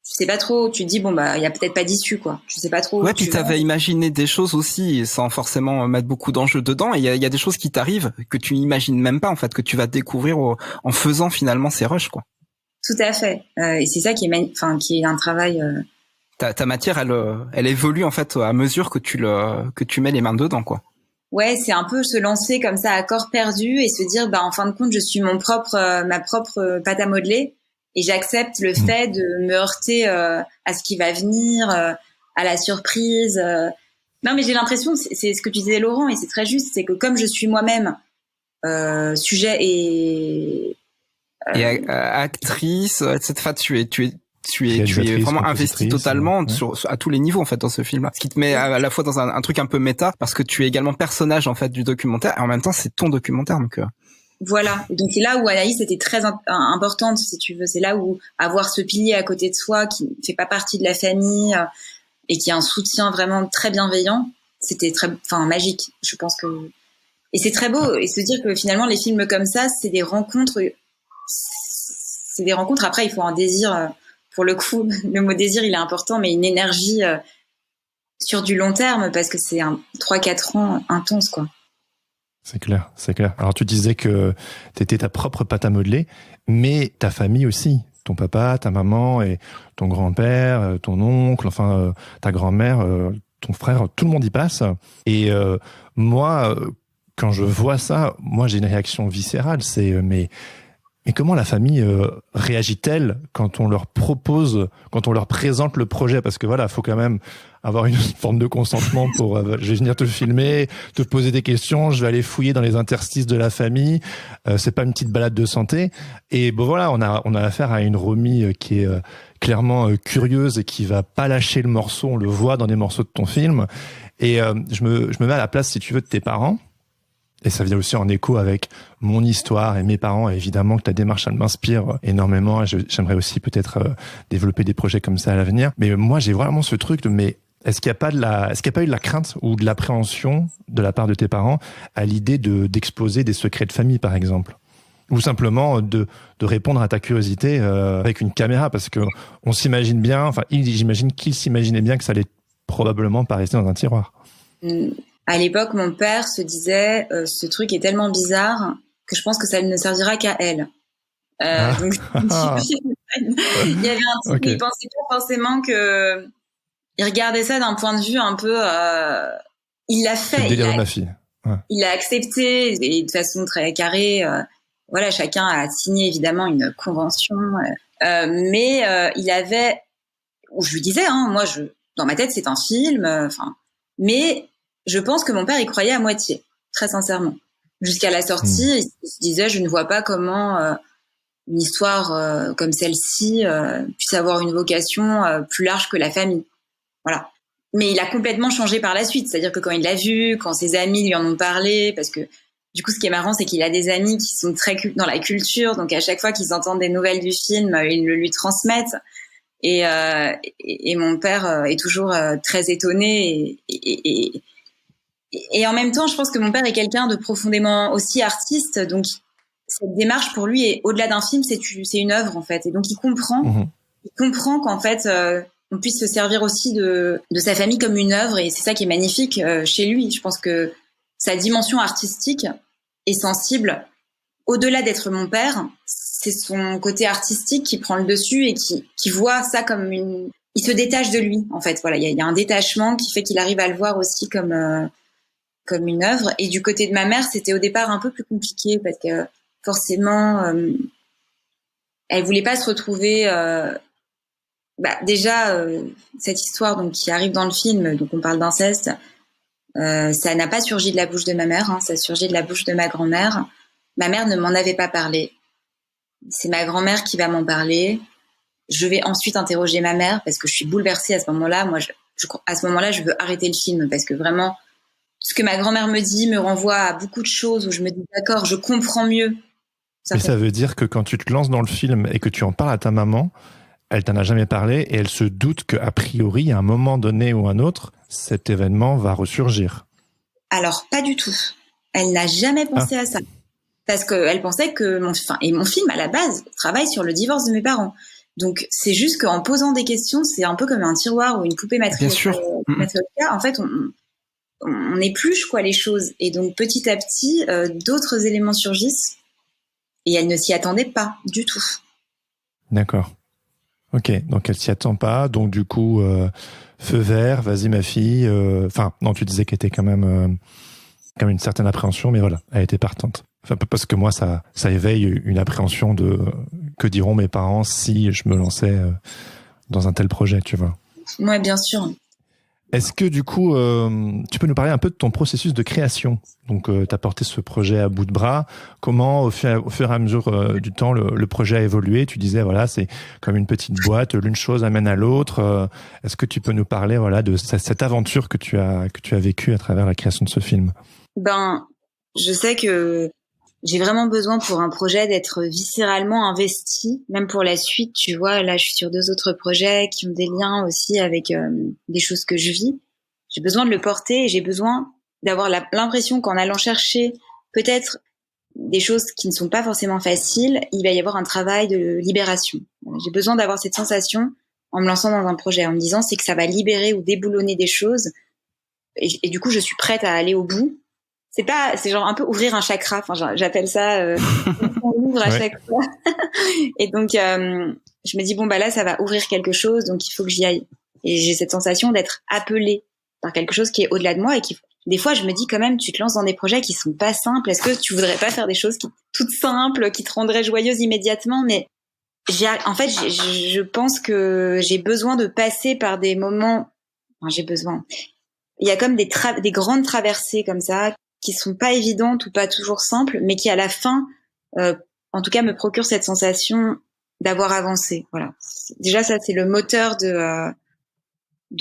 tu sais pas trop, tu te dis il y a peut-être pas d'issue quoi. Je sais pas trop. Ouais, puis t'avais imaginé des choses aussi sans forcément mettre beaucoup d'enjeux dedans, et il y a des choses qui t'arrivent que tu imagines même pas en fait, que tu vas découvrir en faisant finalement ces rushs quoi. Tout à fait. Et c'est ça qui est un travail. Ta matière elle évolue en fait à mesure que tu mets les mains dedans quoi. Ouais, c'est un peu se lancer comme ça à corps perdu et se dire en fin de compte je suis ma propre pâte à modeler et j'accepte le fait de me heurter à ce qui va venir, à la surprise. Non mais j'ai l'impression, c'est ce que tu disais Laurent et c'est très juste, c'est que comme je suis moi-même sujet et actrice, etc. Tu es vraiment investi totalement à tous les niveaux en fait dans ce film, ce qui te met à la fois dans un truc un peu méta parce que tu es également personnage en fait du documentaire et en même temps c'est ton documentaire donc Voilà. Et donc c'est là où Anaïs était très importante si tu veux. C'est là où avoir ce pilier à côté de soi qui ne fait pas partie de la famille et qui a un soutien vraiment très bienveillant, c'était magique. Je pense que et c'est très beau et se dire que finalement les films comme ça c'est des rencontres. Après il faut un désir. Pour le coup, le mot désir, il est important, mais une énergie sur du long terme, parce que c'est 3-4 ans intense, quoi. C'est clair. Alors, tu disais que t'étais ta propre pâte à modeler, mais ta famille aussi. Ton papa, ta maman et ton grand-père, ton oncle, enfin, ta grand-mère, ton frère, tout le monde y passe. Et moi, quand je vois ça, moi, j'ai une réaction viscérale. C'est, mais comment la famille réagit-elle quand on leur présente le projet? Parce que voilà, faut quand même avoir une forme de consentement pour je vais venir te filmer, te poser des questions, je vais aller fouiller dans les interstices de la famille. C'est pas une petite balade de santé. Et voilà, on a affaire à une Romy qui est clairement curieuse et qui va pas lâcher le morceau. On le voit dans des morceaux de ton film. Et je me mets à la place, si tu veux, de tes parents. Et ça vient aussi en écho avec mon histoire et mes parents. Et évidemment que ta démarche, elle m'inspire énormément. J'aimerais aussi peut-être développer des projets comme ça à l'avenir. Mais moi, j'ai vraiment ce truc mais est-ce qu'il n'y a pas eu de la crainte ou de l'appréhension de la part de tes parents à l'idée d'exposer des secrets de famille, par exemple? Ou simplement de répondre à ta curiosité avec une caméra? Parce que on s'imagine bien, j'imagine qu'il s'imaginait bien que ça allait probablement pas rester dans un tiroir. À l'époque, mon père se disait ce truc est tellement bizarre que je pense que ça ne servira qu'à elle. Donc, il y avait un truc, il pensait pas forcément que il regardait ça d'un point de vue un peu. Il l'a fait. C'est le délire de ma fille. Ouais. Il l'a accepté et de façon très carrée. Voilà, chacun a signé évidemment une convention, mais il avait. Où je lui disais, moi, dans ma tête, c'est un film. Mais je pense que mon père y croyait à moitié, très sincèrement. Jusqu'à la sortie, il se disait, je ne vois pas comment une histoire comme celle-ci puisse avoir une vocation plus large que la famille. Voilà. Mais il a complètement changé par la suite. C'est-à-dire que quand il l'a vu, quand ses amis lui en ont parlé, parce que du coup, ce qui est marrant, c'est qu'il a des amis qui sont très dans la culture. Donc, à chaque fois qu'ils entendent des nouvelles du film, ils le lui transmettent. Et mon père est toujours très étonné. Et en même temps, je pense que mon père est quelqu'un de profondément aussi artiste. Donc, cette démarche pour lui est au-delà d'un film, c'est une œuvre en fait. Et donc, il comprend qu'en fait, on puisse se servir aussi de sa famille comme une œuvre. Et c'est ça qui est magnifique chez lui. Je pense que sa dimension artistique est sensible. Au-delà d'être mon père, c'est son côté artistique qui prend le dessus et qui voit ça comme il se détache de lui en fait. Voilà, il y a un détachement qui fait qu'il arrive à le voir aussi comme une œuvre. Et du côté de ma mère, c'était au départ un peu plus compliqué parce que forcément, elle voulait pas se retrouver. Déjà, cette histoire donc qui arrive dans le film, donc on parle d'inceste, ça n'a pas surgi de la bouche de ma mère, ça surgit de la bouche de ma grand-mère. Ma mère ne m'en avait pas parlé. C'est ma grand-mère qui va m'en parler. Je vais ensuite interroger ma mère parce que je suis bouleversée à ce moment-là. Moi, à ce moment-là, je veux arrêter le film parce que vraiment, ce que ma grand-mère me dit me renvoie à beaucoup de choses où je me dis d'accord, je comprends mieux. Ça veut dire que quand tu te lances dans le film et que tu en parles à ta maman, elle t'en a jamais parlé et elle se doute qu'a priori, à un moment donné ou un autre, cet événement va ressurgir. Alors, pas du tout. Elle n'a jamais pensé à ça. Parce qu'elle pensait que mon film, à la base, travaille sur le divorce de mes parents. Donc, c'est juste qu'en posant des questions, c'est un peu comme un tiroir ou une poupée matrioshka. En fait, on épluche les choses. Et donc, petit à petit, d'autres éléments surgissent. Et elle ne s'y attendait pas du tout. D'accord. Ok, donc elle s'y attend pas. Donc, du coup, feu vert, vas-y ma fille. Non, tu disais qu'elle était quand même une certaine appréhension, mais voilà, elle était partante. Enfin, parce que moi, ça éveille une appréhension de que diront mes parents si je me lançais dans un tel projet, tu vois. Ouais, bien sûr. Est-ce que du coup, tu peux nous parler un peu de ton processus de création ? Donc, tu as porté ce projet à bout de bras. Comment, au fur et à mesure du temps, le projet a évolué ? Tu disais, voilà, c'est comme une petite boîte, l'une chose amène à l'autre. Est-ce que tu peux nous parler, voilà, de cette aventure que tu as vécue à travers la création de ce film ? Je sais que j'ai vraiment besoin pour un projet d'être viscéralement investi, même pour la suite. Tu vois, là, je suis sur 2 autres projets qui ont des liens aussi avec des choses que je vis. J'ai besoin de le porter et j'ai besoin d'avoir l'impression qu'en allant chercher peut-être des choses qui ne sont pas forcément faciles, il va y avoir un travail de libération. J'ai besoin d'avoir cette sensation en me lançant dans un projet, en me disant c'est que ça va libérer ou déboulonner des choses. Et du coup, je suis prête à aller au bout. C'est genre un peu ouvrir un chakra. Enfin, j'appelle ça, on ouvre à chaque fois. Et donc, je me dis, là, ça va ouvrir quelque chose, donc il faut que j'y aille. Et j'ai cette sensation d'être appelée par quelque chose qui est au-delà de moi et des fois, je me dis quand même, tu te lances dans des projets qui sont pas simples. Est-ce que tu voudrais pas faire des choses toutes simples, qui te rendraient joyeuse immédiatement? Mais je pense que j'ai besoin de passer par des moments. J'ai besoin. Il y a comme des grandes traversées comme ça, qui sont pas évidentes ou pas toujours simples, mais qui à la fin, en tout cas, me procurent cette sensation d'avoir avancé. Voilà. Déjà, ça, c'est le moteur de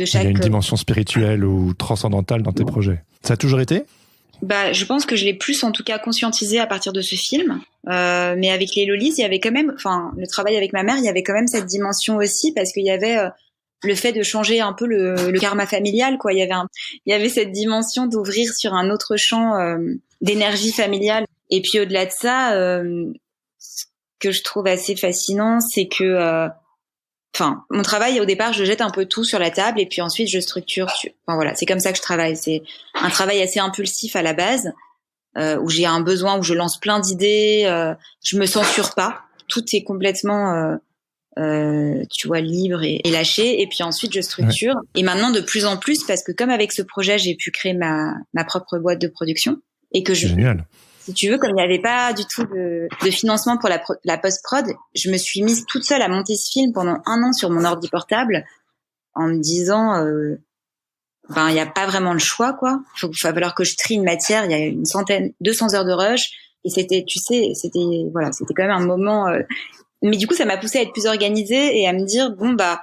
chaque. Il y a une dimension spirituelle ou transcendantale dans tes projets. Ça a toujours été ? Je pense que je l'ai plus, en tout cas, conscientisé à partir de ce film. Mais avec les Lolis, il y avait quand même, le travail avec ma mère, il y avait quand même cette dimension aussi, parce qu'il y avait le fait de changer un peu le karma familial, quoi. Il y avait cette dimension d'ouvrir sur un autre champ d'énergie familiale. Et puis au-delà de ça, ce que je trouve assez fascinant, c'est que, mon travail au départ, je jette un peu tout sur la table et puis ensuite je structure. Voilà, c'est comme ça que je travaille. C'est un travail assez impulsif à la base, où j'ai un besoin, où je lance plein d'idées. Je me censure pas. Tout est complètement libre et lâché, et puis ensuite je structure. Et maintenant de plus en plus, parce que comme avec ce projet j'ai pu créer ma propre boîte de production, et que génial. Si tu veux, comme il n'y avait pas du tout de financement pour la post-prod, je me suis mise toute seule à monter ce film pendant 1 an sur mon ordi portable, en me disant il n'y a pas vraiment le choix, quoi. Il va falloir que je trie une matière, il y a 200 heures de rush, Et c'était, tu sais, c'était quand même un moment. Mais du coup, ça m'a poussée à être plus organisée et à me dire bon bah,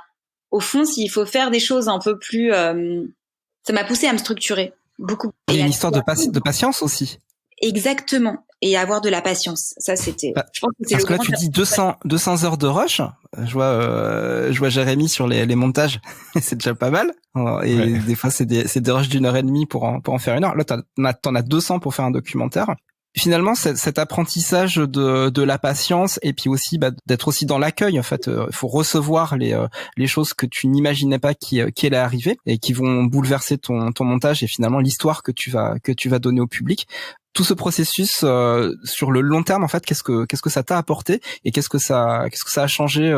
au fond, s'il faut faire des choses un peu plus, ça m'a poussée à me structurer beaucoup. Il y a une histoire de patience aussi. Exactement. Et avoir de la patience. Ça, c'était. Je pense que c'est parce le que là, grand tu dis 200 heures de rush. Je vois Jérémy sur les montages. C'est déjà pas mal. Et des fois, c'est des rushs d'1h30 pour en faire 1 heure. Là, t'en as 200 pour faire un documentaire. Finalement, cet apprentissage de la patience et puis aussi d'être aussi dans l'accueil. En fait, il faut recevoir les choses que tu n'imaginais pas qui allaient arriver et qui vont bouleverser ton montage et finalement l'histoire que tu vas donner au public. Tout ce processus sur le long terme, en fait, qu'est-ce que ça t'a apporté et qu'est-ce que ça a changé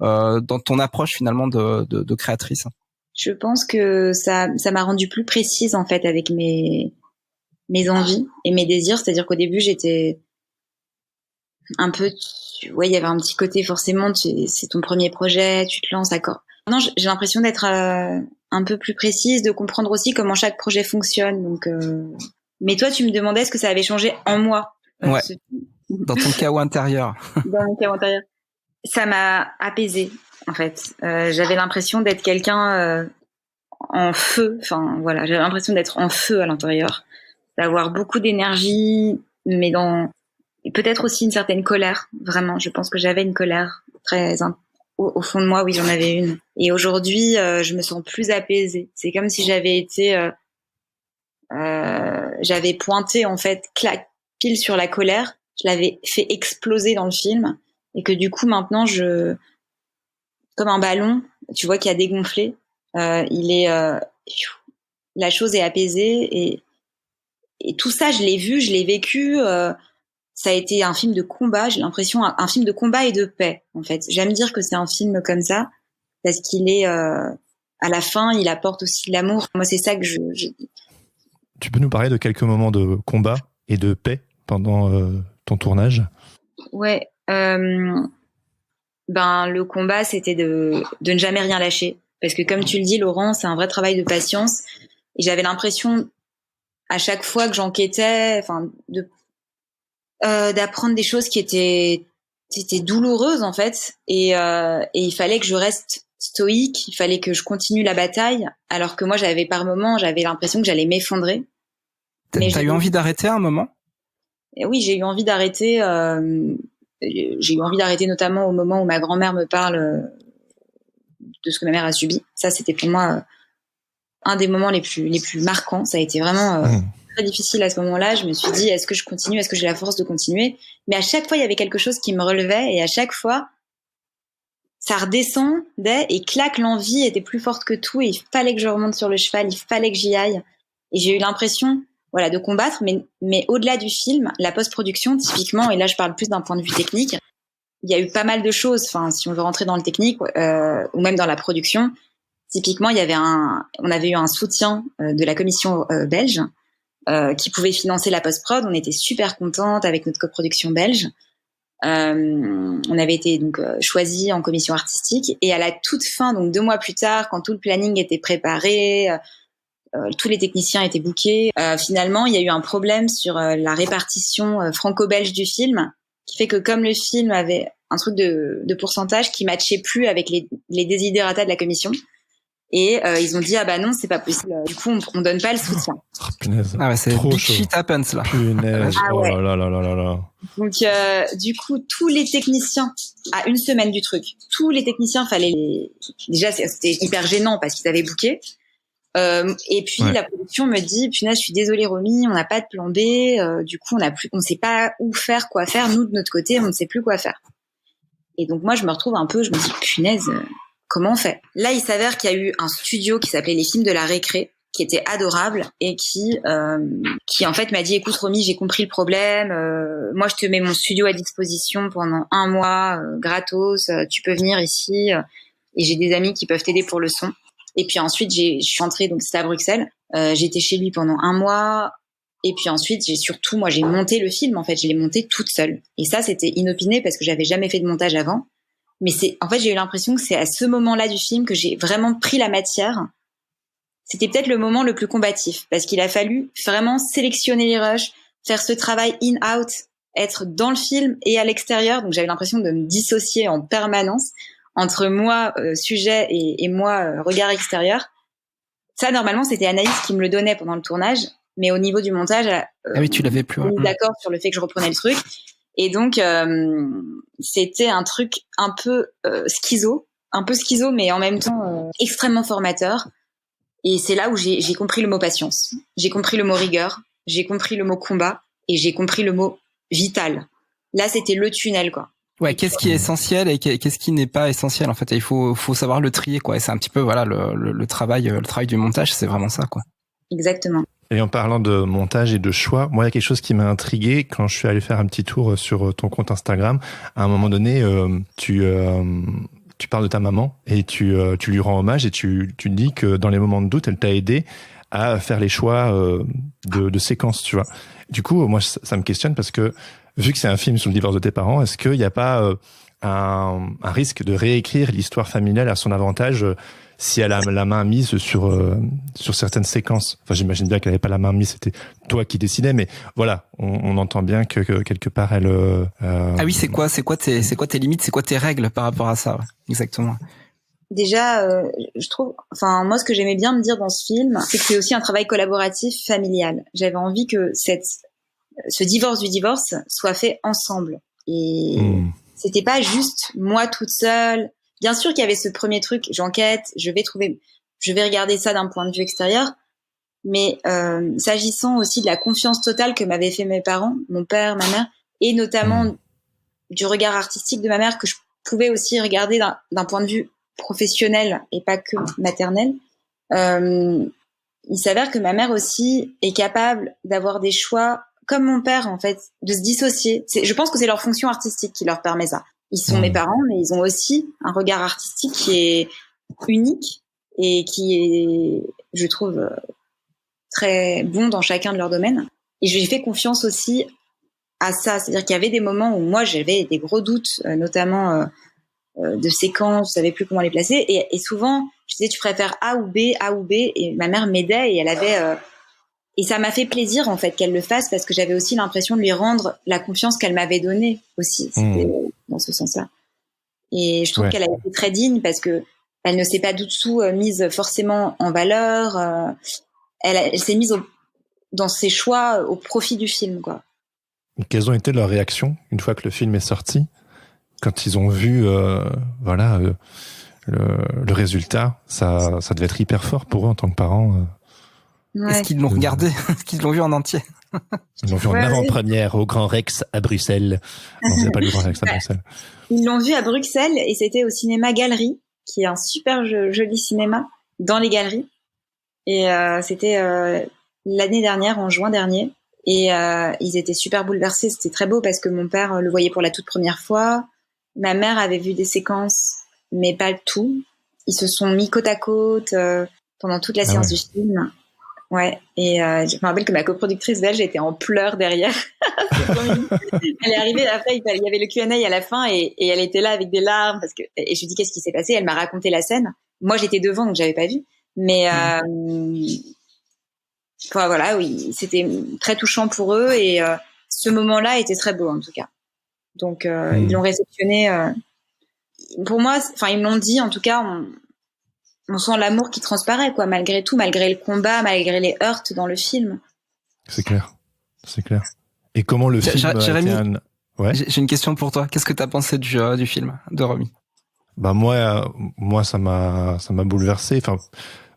dans ton approche finalement de créatrice? Je pense que ça m'a rendue plus précise en fait avec mes envies et mes désirs. C'est-à-dire qu'au début, j'étais un peu, il y avait un petit côté forcément, c'est ton premier projet, tu te lances, d'accord. Non, j'ai l'impression d'être un peu plus précise, de comprendre aussi comment chaque projet fonctionne. Donc, mais toi, tu me demandais est-ce que ça avait changé en moi. Ouais. Dans ton chaos intérieur. Dans mon chaos intérieur. Ça m'a apaisée, en fait. J'avais l'impression d'être quelqu'un en feu. Enfin, voilà, j'avais l'impression d'être en feu à l'intérieur, d'avoir beaucoup d'énergie, mais peut-être aussi une certaine colère. Vraiment, je pense que j'avais une colère très au fond de moi. Oui, j'en avais une. Et aujourd'hui, je me sens plus apaisée. C'est comme si j'avais été j'avais pointé en fait pile sur la colère, je l'avais fait exploser dans le film et que du coup maintenant comme un ballon, tu vois qui a dégonflé, la chose est apaisée et tout ça je l'ai vu, je l'ai vécu, ça a été un film de combat, j'ai l'impression un film de combat et de paix en fait. J'aime dire que c'est un film comme ça parce qu'il est à la fin, il apporte aussi de l'amour. Moi c'est ça que Tu peux nous parler de quelques moments de combat et de paix pendant ton tournage? Ouais, le combat, c'était de ne jamais rien lâcher. Parce que comme tu le dis, Laurent, c'est un vrai travail de patience. Et j'avais l'impression, à chaque fois que j'enquêtais, d'apprendre des choses qui étaient douloureuses, en fait. Et il fallait que je reste stoïque, il fallait que je continue la bataille, alors que moi j'avais l'impression que j'allais m'effondrer. T'as eu envie d'arrêter à un moment? Oui, j'ai eu envie d'arrêter. J'ai eu envie d'arrêter notamment au moment où ma grand-mère me parle de ce que ma mère a subi. Ça, c'était pour moi un des moments les plus marquants. Ça a été vraiment très difficile à ce moment-là. Je me suis dit, est-ce que je continue? Est-ce que j'ai la force de continuer? Mais à chaque fois, il y avait quelque chose qui me relevait et à chaque fois, ça redescendait et clac, l'envie était plus forte que tout et il fallait que je remonte sur le cheval, il fallait que j'y aille. Et j'ai eu l'impression, de combattre, mais au-delà du film, la post-production, typiquement, et là je parle plus d'un point de vue technique, il y a eu pas mal de choses, si on veut rentrer dans le technique, ou même dans la production, typiquement, on avait eu un soutien de la commission belge, qui pouvait financer la post-prod, on était super contente avec notre coproduction belge. On avait été donc choisi en commission artistique et à la toute fin, donc 2 mois plus tard, quand tout le planning était préparé, tous les techniciens étaient bookés, finalement il y a eu un problème sur la répartition franco-belge du film, qui fait que comme le film avait un truc de pourcentage qui matchait plus avec les desiderata de la commission, et ils ont dit non, c'est pas possible, du coup on donne pas le soutien. Oh, punaise. Ah ouais, c'est trop big chaud. Shit happens là. Punaise. Ouais. Oh là là là là là. Donc du coup tous les techniciens, à une semaine du truc, tous les techniciens déjà c'était hyper gênant parce qu'ils avaient booké, et puis la production me dit punaise, je suis désolée Romy, on n'a pas de plan B, du coup on sait pas où faire, quoi faire, nous de notre côté on ne sait plus quoi faire. Et donc moi je me retrouve je me dis punaise, comment on fait? Là, il s'avère qu'il y a eu un studio qui s'appelait Les Films de la Récré, qui était adorable et qui en fait m'a dit écoute Romy, j'ai compris le problème, moi je te mets mon studio à disposition pendant 1 mois gratos, tu peux venir ici et j'ai des amis qui peuvent t'aider pour le son. Et puis ensuite je suis entrée, donc c'était à Bruxelles, j'étais chez lui pendant 1 mois. Et puis ensuite, j'ai monté le film, en fait, je l'ai monté toute seule. Et ça, c'était inopiné parce que j'avais jamais fait de montage avant. Mais j'ai eu l'impression que c'est à ce moment-là du film que j'ai vraiment pris la matière. C'était peut-être le moment le plus combatif parce qu'il a fallu vraiment sélectionner les rushs, faire ce travail in-out être dans le film et à l'extérieur. Donc j'avais l'impression de me dissocier en permanence entre moi, sujet, et moi, regard extérieur. Ça, normalement, c'était Anaïs qui me le donnait pendant le tournage. Mais au niveau du montage, ah oui, tu l'avais plus. On est d'accord sur le fait que je reprenais le truc. Et donc, c'était un truc un peu schizo, mais en même temps extrêmement formateur. Et c'est là où j'ai compris le mot patience. J'ai compris le mot rigueur. J'ai compris le mot combat. Et j'ai compris le mot vital. Là, c'était le tunnel, quoi. Ouais, qu'est-ce qui est essentiel et qu'est-ce qui n'est pas essentiel, en fait. Et il faut savoir le trier, quoi. Et c'est un petit peu, voilà, le travail du montage, c'est vraiment ça, quoi. Exactement. Et en parlant de montage et de choix, moi, il y a quelque chose qui m'a intrigué quand je suis allé faire un petit tour sur ton compte Instagram. À un moment donné, tu parles de ta maman et tu lui rends hommage et tu dis que dans les moments de doute, elle t'a aidé à faire les choix de séquences, tu vois. Du coup, moi, ça me questionne parce que vu que c'est un film sur le divorce de tes parents, est-ce qu'il n'y a pas un risque de réécrire l'histoire familiale à son avantage si elle a la main mise sur certaines séquences? Enfin, j'imagine bien qu'elle n'avait pas la main mise, c'était toi qui décidais, mais voilà, on entend bien que quelque part elle. Ah oui, c'est quoi tes limites, c'est quoi tes règles par rapport à ça, ouais. Exactement. Déjà, je trouve, enfin moi, ce que j'aimais bien me dire dans ce film, c'est que c'est aussi un travail collaboratif familial. J'avais envie que ce divorce du divorce soit fait ensemble. Et c'était pas juste moi toute seule. Bien sûr qu'il y avait ce premier truc, j'enquête, je vais regarder ça d'un point de vue extérieur. Mais s'agissant aussi de la confiance totale que m'avaient fait mes parents, mon père, ma mère, et notamment du regard artistique de ma mère que je pouvais aussi regarder d'un point de vue professionnel et pas que maternel, il s'avère que ma mère aussi est capable d'avoir des choix comme mon père, en fait, de se dissocier. Je pense que c'est leur fonction artistique qui leur permet ça. Ils sont mes parents, mais ils ont aussi un regard artistique qui est unique et qui est, je trouve, très bon dans chacun de leurs domaines. Et je lui ai fait confiance aussi à ça. C'est-à-dire qu'il y avait des moments où moi, j'avais des gros doutes, notamment de séquences, je savais plus comment les placer. Et souvent, je disais, tu préfères A ou B, et ma mère m'aidait et elle avait... Et ça m'a fait plaisir, en fait, qu'elle le fasse parce que j'avais aussi l'impression de lui rendre la confiance qu'elle m'avait donnée aussi. C'était dans ce sens-là. Et je trouve qu'elle a été très digne parce que elle ne s'est pas du tout mise forcément en valeur. Elle s'est mise dans ses choix au profit du film, quoi. Quelles ont été leurs réactions une fois que le film est sorti, quand ils ont vu, le résultat? Ça devait être hyper fort pour eux en tant que parents. Ouais. Est-ce qu'ils l'ont regardé? Est-ce qu'ils l'ont vu en entier? Ils l'ont vu en avant-première au Grand Rex à Bruxelles. Non, c'est pas le Grand Rex à Bruxelles. Ils l'ont vu à Bruxelles et c'était au cinéma Galerie, qui est un super joli cinéma dans les galeries. Et c'était l'année dernière, en juin dernier. Et ils étaient super bouleversés. C'était très beau parce que mon père le voyait pour la toute première fois. Ma mère avait vu des séquences, mais pas tout. Ils se sont mis côte à côte pendant toute la séance du film. Ouais, et je me rappelle que ma coproductrice belge était en pleurs derrière. Elle est arrivée après, il y avait le Q&A à la fin et elle était là avec des larmes et je lui dis qu'est-ce qui s'est passé. Elle m'a raconté la scène. Moi j'étais devant donc j'avais pas vu, mais enfin, voilà, oui, c'était très touchant pour eux et ce moment-là était très beau en tout cas. Donc ils l'ont réceptionné. Pour moi, enfin ils me l'ont dit en tout cas. On sent l'amour qui transparaît, quoi, malgré tout, malgré le combat, malgré les heurts dans le film. C'est clair. Et comment le film Jérémy, j'ai une question pour toi. Qu'est-ce que t'as pensé du film de Romy? Bah moi ça m'a bouleversé, enfin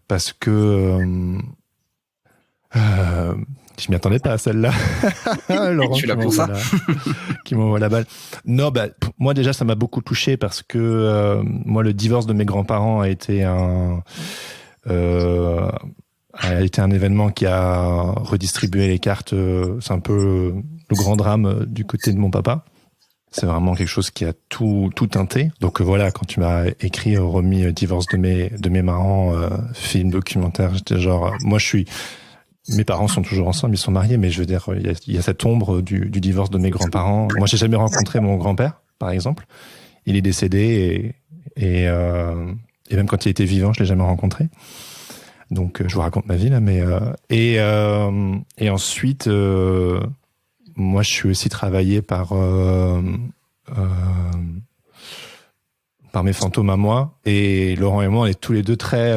parce que je m'y attendais pas à celle-là. Laurent, je suis là pour ça. Qui m'envoie la balle. Non, moi déjà ça m'a beaucoup touché parce que moi le divorce de mes grands-parents a été un événement qui a redistribué les cartes. C'est un peu le grand drame du côté de mon papa. C'est vraiment quelque chose qui a tout teinté. Donc voilà, quand tu m'as écrit Romy, divorce de mes parents, film documentaire, j'étais genre, mes parents sont toujours ensemble, ils sont mariés, mais je veux dire, il y a cette ombre du divorce de mes grands-parents. Moi, j'ai jamais rencontré mon grand-père, par exemple. Il est décédé et même quand il était vivant, je l'ai jamais rencontré. Donc, je vous raconte ma vie là, mais et ensuite, moi, je suis aussi travaillé par mes fantômes à moi. Et Laurent et moi, on est tous les deux très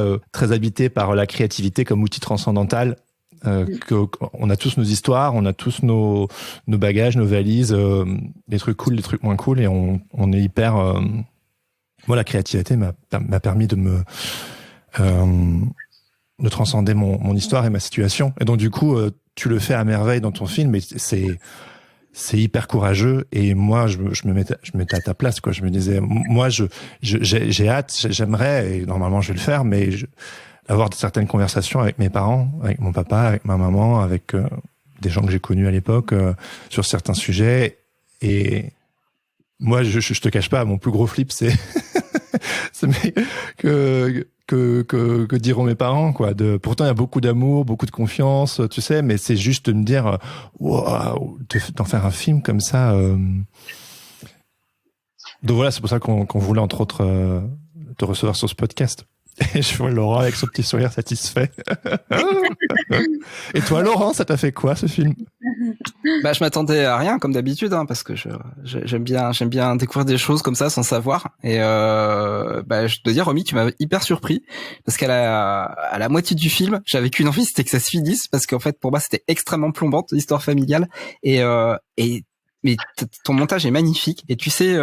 habités par la créativité comme outil transcendantal. On a tous nos histoires, on a tous nos bagages, nos valises, des trucs cool, des trucs moins cool, et on est hyper. Moi, la créativité m'a permis de transcender mon histoire et ma situation. Et donc, du coup, tu le fais à merveille dans ton film, et c'est hyper courageux. Et moi, je me mettais à ta place, quoi. Je me disais, moi, j'ai hâte, j'aimerais, et normalement, je vais le faire, mais avoir certaines conversations avec mes parents, avec mon papa, avec ma maman, avec des gens que j'ai connus à l'époque, sur certains sujets. Et moi, je te cache pas, mon plus gros flip, c'est que diront mes parents, quoi. Pourtant, il y a beaucoup d'amour, beaucoup de confiance, tu sais, mais c'est juste de me dire, wow, d'en faire un film comme ça. Donc voilà, c'est pour ça qu'on voulait, entre autres, te recevoir sur ce podcast. Et je vois Laurent avec son petit sourire satisfait. Et toi, Laurent, ça t'a fait quoi, ce film? Bah, je m'attendais à rien, comme d'habitude, hein, parce que j'aime bien découvrir des choses comme ça sans savoir. Et je dois dire, Romy, tu m'as hyper surpris, parce à la moitié du film, j'avais qu'une envie, c'était que ça se finisse, parce qu'en fait, pour moi, c'était extrêmement plombante, l'histoire familiale, mais ton montage est magnifique, et tu sais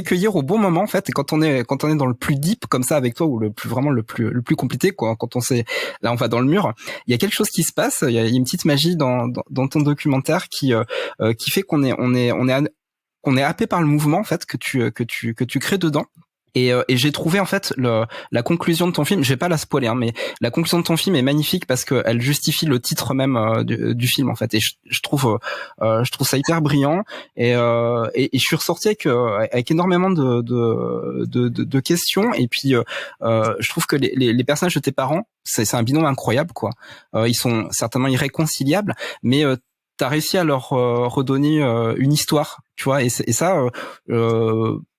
cueillir au bon moment, en fait. Et quand on est dans le plus deep comme ça avec toi, ou le plus compliqué, quoi, là on va dans le mur, il y a quelque chose qui se passe, il y a une petite magie dans ton documentaire qui fait qu'on est happé par le mouvement, en fait, que tu crées dedans. Et j'ai trouvé, en fait, la conclusion de ton film, je vais pas la spoiler, hein, mais la conclusion de ton film est magnifique parce que elle justifie le titre même du film, en fait. Et je trouve ça hyper brillant. Et je suis ressorti avec énormément de questions. Et puis je trouve que les personnages de tes parents, c'est un binôme incroyable, quoi. Ils sont certainement irréconciliables, mais t'as réussi à leur redonner une histoire, tu vois. Et ça.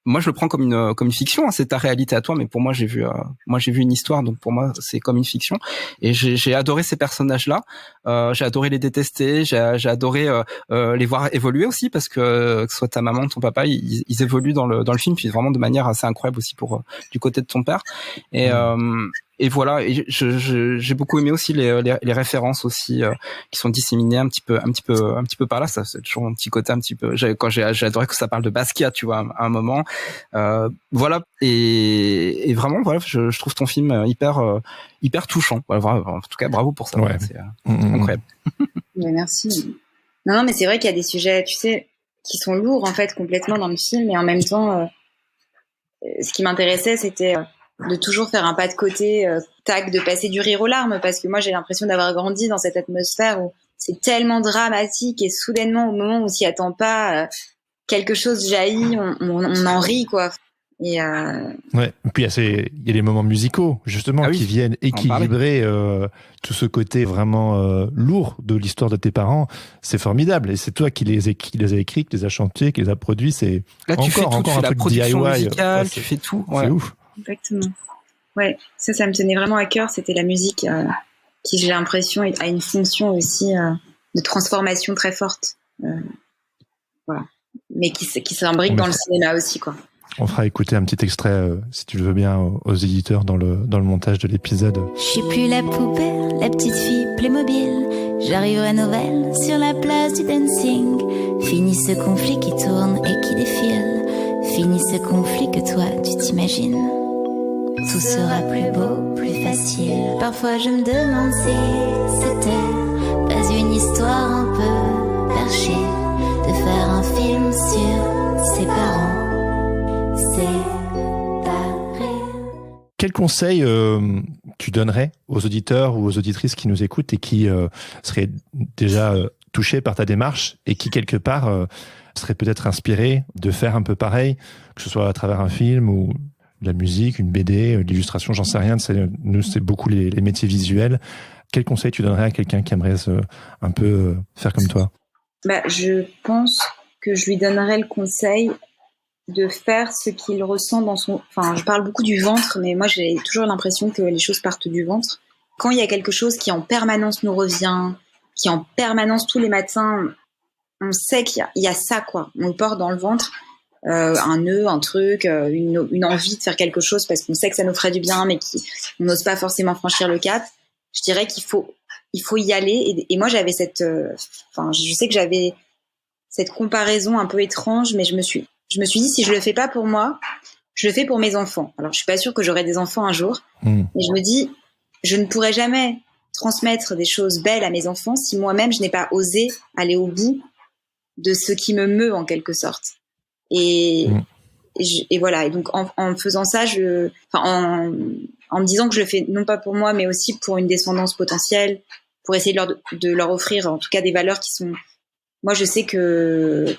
Moi, je le prends comme une fiction, hein, c'est ta réalité à toi, mais pour moi, j'ai vu une histoire, donc pour moi, c'est comme une fiction. Et j'ai adoré ces personnages-là, j'ai adoré les détester, j'ai adoré les voir évoluer aussi, parce que ce soit ta maman, ton papa, ils évoluent dans le film, puis vraiment de manière assez incroyable aussi du côté de ton père. Et voilà, et j'ai beaucoup aimé aussi les références aussi qui sont disséminées un petit peu par là. Ça, c'est toujours un petit côté un petit peu. J'ai adoré que ça parle de Basquiat, tu vois, à un moment. Voilà, et vraiment, voilà, je trouve ton film hyper touchant. Voilà, en tout cas, bravo pour ça. Ouais. C'est incroyable. Ouais, merci. Non, mais c'est vrai qu'il y a des sujets, tu sais, qui sont lourds en fait complètement dans le film, et en même temps, ce qui m'intéressait, c'était de toujours faire un pas de côté, de passer du rire aux larmes, parce que moi j'ai l'impression d'avoir grandi dans cette atmosphère où c'est tellement dramatique, et soudainement au moment où on s'y attend pas, quelque chose jaillit, on en rit, quoi. Et ouais. Et puis il y a les moments musicaux justement qui viennent équilibrer tout ce côté vraiment lourd de l'histoire de tes parents. C'est formidable, et c'est toi qui les as écrits, qui les as chantés, qui les as produits. C'est là tu fais tout, tu fais la production DIY, musicale, tu fais tout. Ouais. C'est ouf. Exactement. Ouais, ça me tenait vraiment à cœur. C'était la musique qui, j'ai l'impression, a une fonction aussi de transformation très forte. Voilà. Mais qui s'imbrique dans le cinéma aussi, quoi. On fera écouter un petit extrait, si tu le veux bien, aux éditeurs dans le montage de l'épisode. Je suis plus la poupée, la petite fille Playmobil. J'arriverai nouvelle sur la place du dancing. Fini ce conflit qui tourne et qui défile. Fini ce conflit que toi tu t'imagines. Tout sera plus beau, plus facile. Parfois je me demande si c'était pas une histoire un peu perchée de faire un film sur ses parents. Quel conseil tu donnerais aux auditeurs ou aux auditrices qui nous écoutent et qui seraient déjà touchés par ta démarche et qui, quelque part, seraient peut-être inspirés de faire un peu pareil, que ce soit à travers un film ou de la musique, une BD, l'illustration, j'en sais rien. Nous, c'est beaucoup les métiers visuels. Quel conseil tu donnerais à quelqu'un qui aimerait un peu faire comme toi? Je pense que je lui donnerais le conseil de faire ce qu'il ressent dans son... Enfin, je parle beaucoup du ventre, mais moi, j'ai toujours l'impression que les choses partent du ventre. Quand il y a quelque chose qui en permanence nous revient, qui en permanence tous les matins on sait qu'il y a ça, quoi. On le porte dans le ventre, un nœud, un truc, une envie de faire quelque chose parce qu'on sait que ça nous ferait du bien, mais on n'ose pas forcément franchir le cap. Je dirais qu'il faut y aller. Et moi, j'avais je sais que j'avais cette comparaison un peu étrange, mais je me suis dit, si je le fais pas pour moi, je le fais pour mes enfants. Alors, je suis pas sûre que j'aurai des enfants un jour, mais je me dis, je ne pourrai jamais transmettre des choses belles à mes enfants si moi-même je n'ai pas osé aller au bout de ce qui me meut en quelque sorte. Et voilà. Et donc en faisant ça, en me disant que je le fais non pas pour moi, mais aussi pour une descendance potentielle, pour essayer de leur offrir en tout cas des valeurs qui sont. Moi, je sais que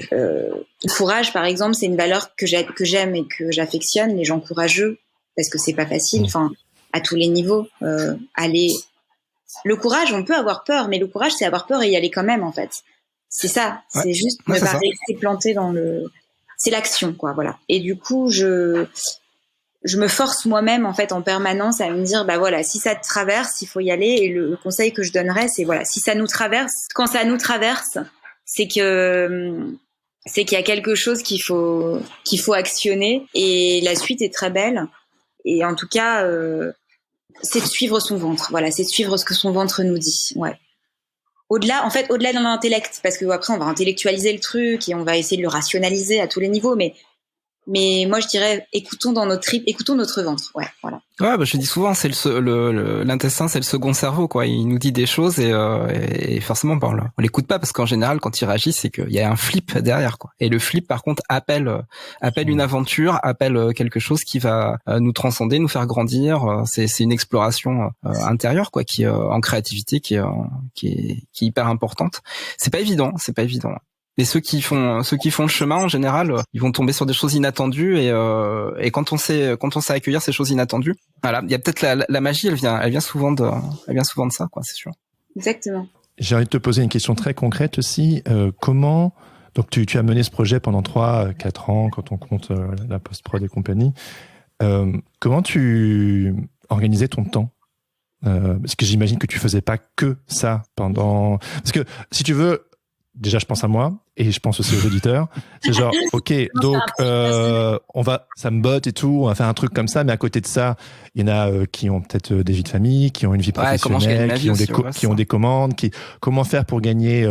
le courage, par exemple, c'est une valeur que j'aime et que j'affectionne. Les gens courageux, parce que c'est pas facile. Enfin, à tous les niveaux, aller. Le courage, on peut avoir peur, mais le courage, c'est avoir peur et y aller quand même, en fait. C'est ça. Ouais. C'est juste ne pas rester planté dans c'est l'action, quoi, voilà. Et du coup, je me force moi-même, en fait, en permanence à me dire, bah voilà, si ça te traverse, il faut y aller. Et le conseil que je donnerais, c'est voilà, si ça nous traverse, quand ça nous traverse, c'est qu'il y a quelque chose qu'il faut actionner. Et la suite est très belle. Et en tout cas, c'est de suivre son ventre. Voilà, c'est de suivre ce que son ventre nous dit. Ouais. Au-delà de l'intellect, parce que après on va intellectualiser le truc et on va essayer de le rationaliser à tous les niveaux, mais moi je dirais écoutons dans notre tripes, écoutons notre ventre. Ouais, voilà. Ouais, bah je dis souvent, c'est l'intestin, c'est le second cerveau, quoi. Il nous dit des choses et forcément, bah, on l'écoute pas parce qu'en général, quand il réagit, c'est qu'il y a un flip derrière, quoi. Et le flip, par contre, appelle une aventure, appelle quelque chose qui va nous transcender, nous faire grandir. C'est une exploration intérieure, quoi, qui en créativité, qui est hyper importante. C'est pas évident. Mais ceux qui font le chemin, en général, ils vont tomber sur des choses inattendues et quand on sait accueillir ces choses inattendues, voilà, il y a peut-être la magie, elle vient souvent de ça, quoi, c'est sûr. Exactement. J'ai envie de te poser une question très concrète aussi. Comment, donc tu as mené ce projet pendant 3-4 ans, quand on compte la post-prod et compagnie. Comment tu organisais ton temps? Parce que j'imagine que tu faisais pas que ça parce que si tu veux, déjà, je pense à moi et je pense aussi aux auditeurs. C'est genre, ok, donc ça me botte et tout, on va faire un truc comme ça, mais à côté de ça, il y en a qui ont peut-être des vies de famille, qui ont une vie professionnelle, qui ont des commandes, comment faire pour gagner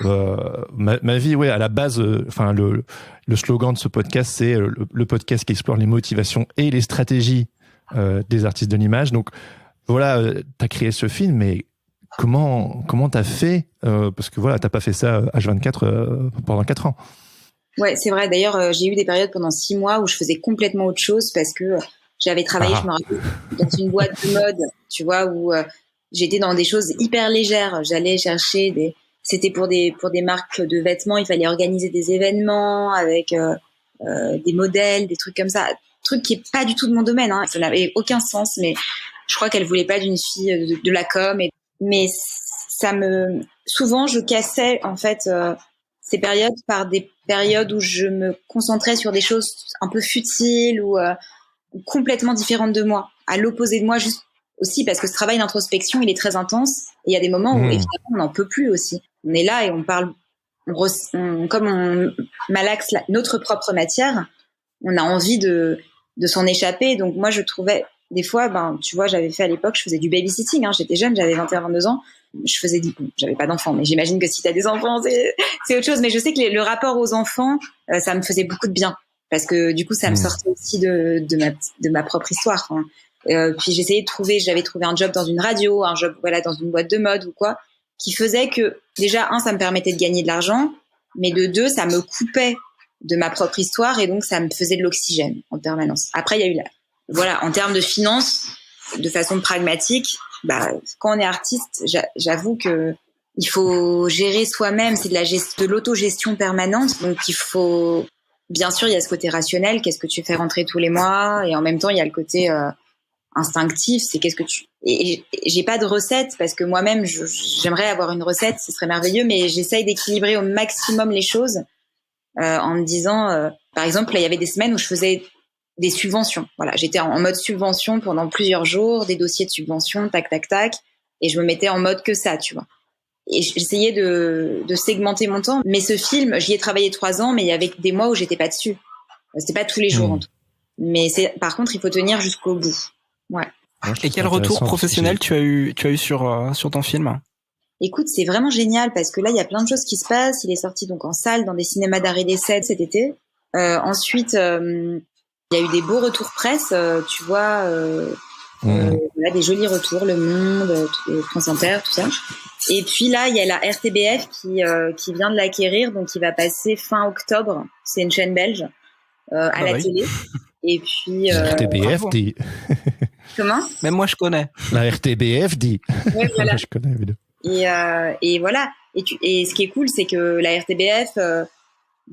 ma vie. Ouais, à la base, enfin le slogan de ce podcast, c'est le podcast qui explore les motivations et les stratégies des artistes de l'image. Donc voilà, t'as créé ce film, mais comment t'as fait parce que voilà, t'as pas fait ça H24 pendant 4 ans. Ouais, c'est vrai. D'ailleurs, j'ai eu des périodes pendant 6 mois où je faisais complètement autre chose parce que j'avais travaillé, je me rappelle, dans une boîte de mode, tu vois, où j'étais dans des choses hyper légères. J'allais chercher c'était pour des marques de vêtements, il fallait organiser des événements avec des modèles, des trucs comme ça. Truc qui est pas du tout de mon domaine, hein. Ça n'avait aucun sens, mais je crois qu'elle voulait pas d'une fille de la com. Mais souvent je cassais en fait ces périodes par des périodes où je me concentrais sur des choses un peu futiles ou complètement différentes de moi, à l'opposé de moi, juste aussi parce que ce travail d'introspection il est très intense et il y a des moments où évidemment on n'en peut plus aussi. On est là et on parle, comme on malaxe notre propre matière, on a envie de s'en échapper. Donc moi je trouvais des fois, tu vois, j'avais fait à l'époque, je faisais du babysitting, hein, j'étais jeune, j'avais 21-22 ans, j'avais pas d'enfants, mais j'imagine que si t'as des enfants, c'est autre chose, mais je sais que le rapport aux enfants, ça me faisait beaucoup de bien, parce que du coup, ça me sortait aussi de ma propre histoire, hein. Puis j'avais trouvé un job dans une radio, un job, voilà, dans une boîte de mode ou quoi, qui faisait que, déjà, ça me permettait de gagner de l'argent, mais de 2, ça me coupait de ma propre histoire, et donc ça me faisait de l'oxygène en permanence. Après, il y a eu voilà, en termes de finances, de façon pragmatique, quand on est artiste, j'avoue que il faut gérer soi-même, c'est de l'autogestion permanente, donc il faut, bien sûr, il y a ce côté rationnel, qu'est-ce que tu fais rentrer tous les mois, et en même temps, il y a le côté instinctif, c'est et j'ai pas de recette, parce que moi-même, j'aimerais avoir une recette, ce serait merveilleux, mais j'essaye d'équilibrer au maximum les choses, en me disant, par exemple, là, il y avait des semaines où je faisais des subventions. Voilà, j'étais en mode subvention pendant plusieurs jours, des dossiers de subvention, tac, tac, tac, et je me mettais en mode que ça, tu vois. et j'essayais de segmenter mon temps. Mais ce film, j'y ai travaillé 3 ans, mais il y avait des mois où j'étais pas dessus. C'était pas tous les jours en tout. Mais par contre, il faut tenir jusqu'au bout. Ouais. Et quel retour professionnel tu as eu sur ton film? Écoute, c'est vraiment génial parce que là, il y a plein de choses qui se passent. Il est sorti donc en salle dans des cinémas d'art et d'essai cet été. Ensuite, il y a eu des beaux retours presse, tu vois, voilà, des jolis retours, Le Monde, France Inter, tout ça. Et puis là, il y a la RTBF qui vient de l'acquérir, donc il va passer fin octobre. C'est une chaîne belge à la télé. Et puis RTBF dit. Comment? Même moi je connais. La RTBF dit. Ouais, voilà. Je connais évidemment. Et voilà. Et ce qui est cool, c'est que la RTBF,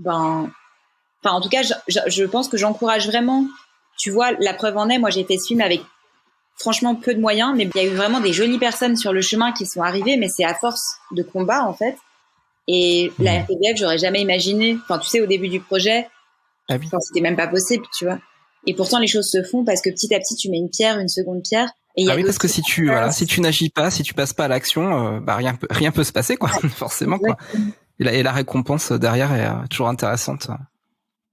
en tout cas, je pense que j'encourage vraiment. Tu vois, la preuve en est, moi j'ai fait ce film avec franchement peu de moyens, mais il y a eu vraiment des jolies personnes sur le chemin qui sont arrivées, mais c'est à force de combat en fait. Et la RTBF, j'aurais jamais imaginé. Enfin, tu sais, au début du projet, c'était même pas possible, tu vois. Et pourtant, les choses se font parce que petit à petit, tu mets une pierre, une seconde pierre. Et parce que si tu n'agis pas, si tu passes pas à l'action, rien peut se passer, quoi. Forcément, quoi. Et la récompense derrière est toujours intéressante.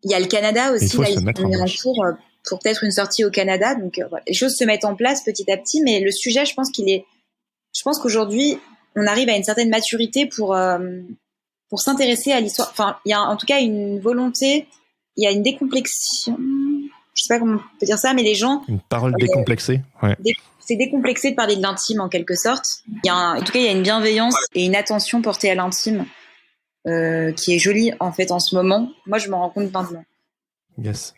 Il y a le Canada aussi, là, ils sont mis en cours pour peut-être une sortie au Canada. Donc, voilà. Les choses se mettent en place petit à petit, mais le sujet, je pense qu'aujourd'hui, on arrive à une certaine maturité pour s'intéresser à l'histoire. Enfin, il y a en tout cas une volonté, il y a une décomplexion. Je sais pas comment on peut dire ça, mais les gens. Une parole décomplexée. Ouais. C'est décomplexé de parler de l'intime en quelque sorte. En tout cas, il y a une bienveillance et une attention portée à l'intime qui est jolie en fait en ce moment. Moi, je m'en rends compte maintenant. Yes.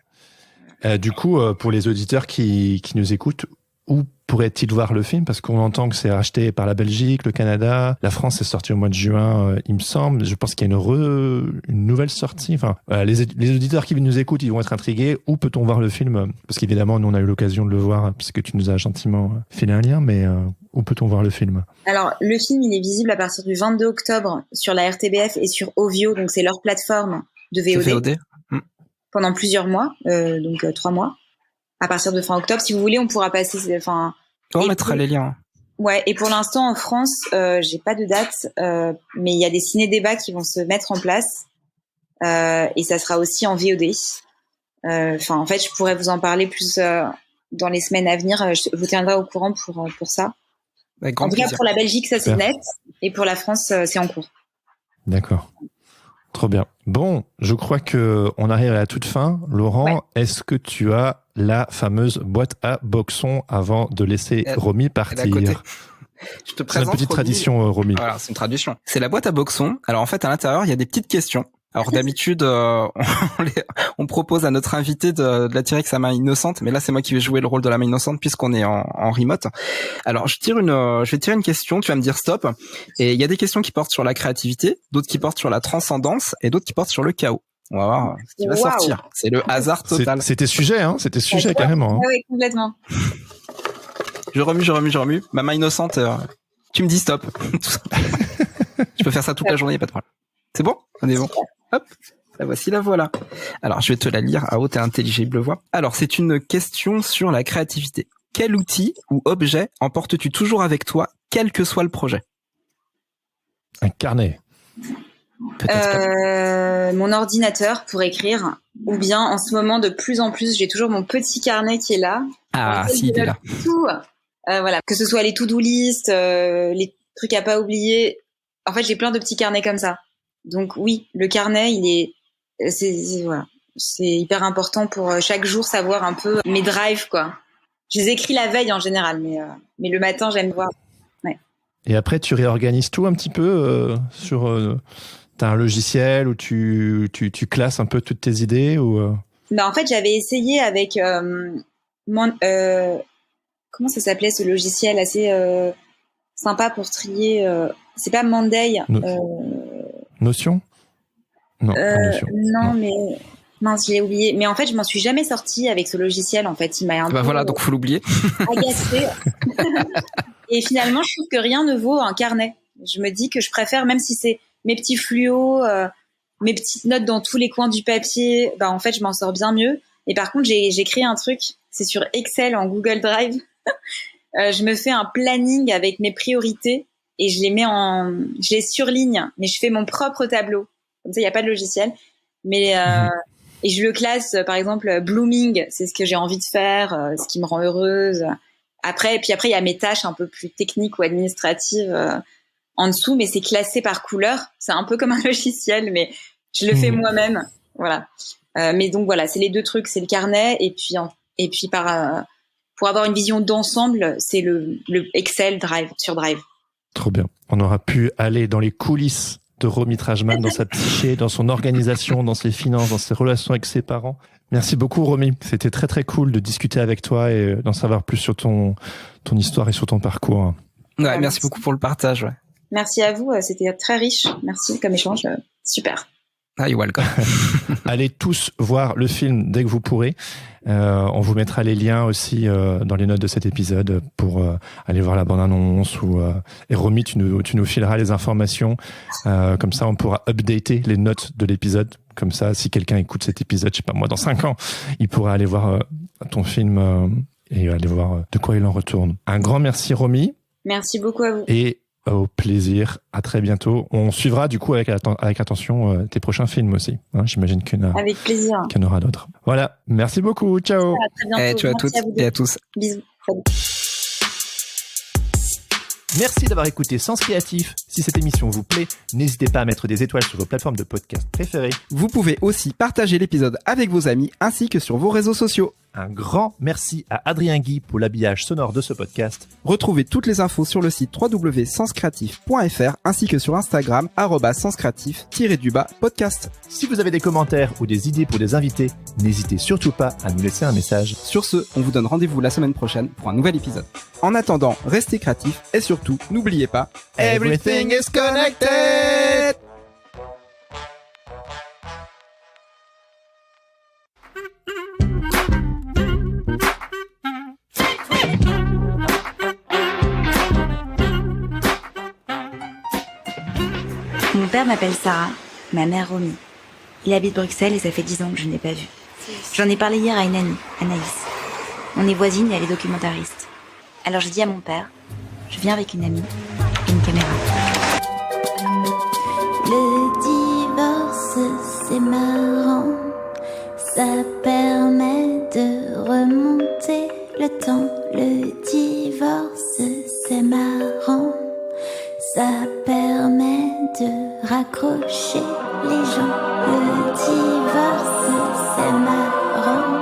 Du coup, pour les auditeurs qui nous écoutent, où pourraient-ils voir le film? Parce qu'on entend que c'est racheté par la Belgique, le Canada, la France est sortie au mois de juin, il me semble. Je pense qu'il y a une nouvelle sortie. Enfin, les auditeurs qui nous écoutent, ils vont être intrigués. Où peut-on voir le film? Parce qu'évidemment, nous on a eu l'occasion de le voir puisque tu nous as gentiment filé un lien. Mais où peut-on voir le film? Alors, le film, il est visible à partir du 22 octobre sur la RTBF et sur Ovio, donc c'est leur plateforme de VOD. Pendant plusieurs mois, donc 3 mois. À partir de fin octobre, si vous voulez, on pourra passer. On mettra les liens. Ouais. Et pour l'instant, en France, j'ai pas de date, mais il y a des ciné-débats qui vont se mettre en place, et ça sera aussi en VOD. En fait, je pourrais vous en parler plus dans les semaines à venir. Je vous tiendrai au courant pour ça. En tout cas, pour la Belgique, ça c'est net, et pour la France, c'est en cours. D'accord. Trop bien. Bon, je crois que on arrive à la toute fin. Laurent, est-ce que tu as la fameuse boîte à boxons avant de laisser Romy partir? Je te présente une petite tradition, Romy. Voilà, c'est une tradition. C'est la boîte à boxons. Alors en fait, à l'intérieur, il y a des petites questions. Alors d'habitude, on propose à notre invité de la tirer avec sa main innocente, mais là c'est moi qui vais jouer le rôle de la main innocente puisqu'on est en remote. Alors je vais tirer une question, tu vas me dire stop. Et il y a des questions qui portent sur la créativité, d'autres qui portent sur la transcendance et d'autres qui portent sur le chaos. On va voir ce qui va sortir. C'est le hasard total. C'était sujet, carrément. Oui, complètement. Je remue. Ma main innocente, tu me dis stop. Je peux faire ça toute la journée, pas de problème. C'est bon? On est bon. Hop, la voilà. Alors, je vais te la lire à haute et intelligible voix. Alors, c'est une question sur la créativité. Quel outil ou objet emportes-tu toujours avec toi, quel que soit le projet? Un carnet. Mon ordinateur pour écrire, ou bien en ce moment de plus en plus, j'ai toujours mon petit carnet qui est là. Ah, si, il est là. Tout, voilà, que ce soit les to-do list, les trucs à pas oublier. En fait, j'ai plein de petits carnets comme ça. Donc oui, le carnet, c'est hyper important pour chaque jour savoir un peu mes drives, quoi. Je les écris la veille en général, mais le matin, j'aime voir. Ouais. Et après, tu réorganises tout un petit peu t'as un logiciel où tu classes un peu toutes tes idées ou en fait, j'avais essayé avec comment ça s'appelait ce logiciel assez sympa pour trier. C'est pas Monday. Notion? Non, Notion. Non, mais mince, je l'ai oublié. Mais en fait, je m'en suis jamais sortie avec ce logiciel. En fait, il m'a un peu voilà, donc faut l'oublier. Agacée. Et finalement, je trouve que rien ne vaut un carnet. Je me dis que je préfère, même si c'est mes petits fluos, mes petites notes dans tous les coins du papier, en fait, je m'en sors bien mieux. Et par contre, j'ai créé un truc, c'est sur Excel en Google Drive. Je me fais un planning avec mes priorités. et je les surligne, mais je fais mon propre tableau. Comme ça, il n'y a pas de logiciel. Mais, et je le classe, par exemple, blooming, c'est ce que j'ai envie de faire, ce qui me rend heureuse. Après, il y a mes tâches un peu plus techniques ou administratives en dessous, mais c'est classé par couleur. C'est un peu comme un logiciel, mais je le fais moi-même. Voilà. Mais donc voilà, c'est les deux trucs, c'est le carnet et puis pour avoir une vision d'ensemble, c'est le Excel sur Drive. Trop bien. On aura pu aller dans les coulisses de Romy Trajman, dans sa psyché, dans son organisation, dans ses finances, dans ses relations avec ses parents. Merci beaucoup, Romy. C'était très, très cool de discuter avec toi et d'en savoir plus sur ton histoire et sur ton parcours. Ouais, merci beaucoup pour le partage. Ouais. Merci à vous. C'était très riche. Merci comme échange. Super. Ah, you're welcome. Allez tous voir le film dès que vous pourrez. On vous mettra les liens aussi dans les notes de cet épisode pour aller voir la bande-annonce et Romy, tu nous fileras les informations. Comme ça, on pourra updater les notes de l'épisode. Comme ça, si quelqu'un écoute cet épisode, je sais pas moi, dans 5 ans, il pourra aller voir ton film et aller voir de quoi il en retourne. Un grand merci, Romy. Merci beaucoup à vous. Et au plaisir, à très bientôt. On suivra du coup avec attention tes prochains films aussi. J'imagine avec plaisir. Qu'il y en aura d'autres. Voilà, merci beaucoup, ciao. À très bientôt. Ciao à toutes et à tous. Bisous. Salut. Merci d'avoir écouté Sens Créatif. Si cette émission vous plaît, n'hésitez pas à mettre des étoiles sur vos plateformes de podcast préférées. Vous pouvez aussi partager l'épisode avec vos amis ainsi que sur vos réseaux sociaux. Un grand merci à Adrien Guy pour l'habillage sonore de ce podcast. Retrouvez toutes les infos sur le site www.senscreatif.fr ainsi que sur Instagram @senscreatif_podcast. Si vous avez des commentaires ou des idées pour des invités, n'hésitez surtout pas à nous laisser un message. Sur ce, on vous donne rendez-vous la semaine prochaine pour un nouvel épisode. En attendant, restez créatifs et surtout, n'oubliez pas, everything is connected! Mon père m'appelle Sarah, ma mère Romy. Il habite Bruxelles et ça fait 10 ans que je ne l'ai pas vu. J'en ai parlé hier à une amie, Anaïs. On est voisines et elle est documentariste. Alors je dis à mon père, je viens avec une amie et une caméra. Le divorce, c'est marrant. Ça permet de remonter le temps. Le divorce, c'est marrant. Ça permet de raccrocher les gens. Le divorce, c'est marrant.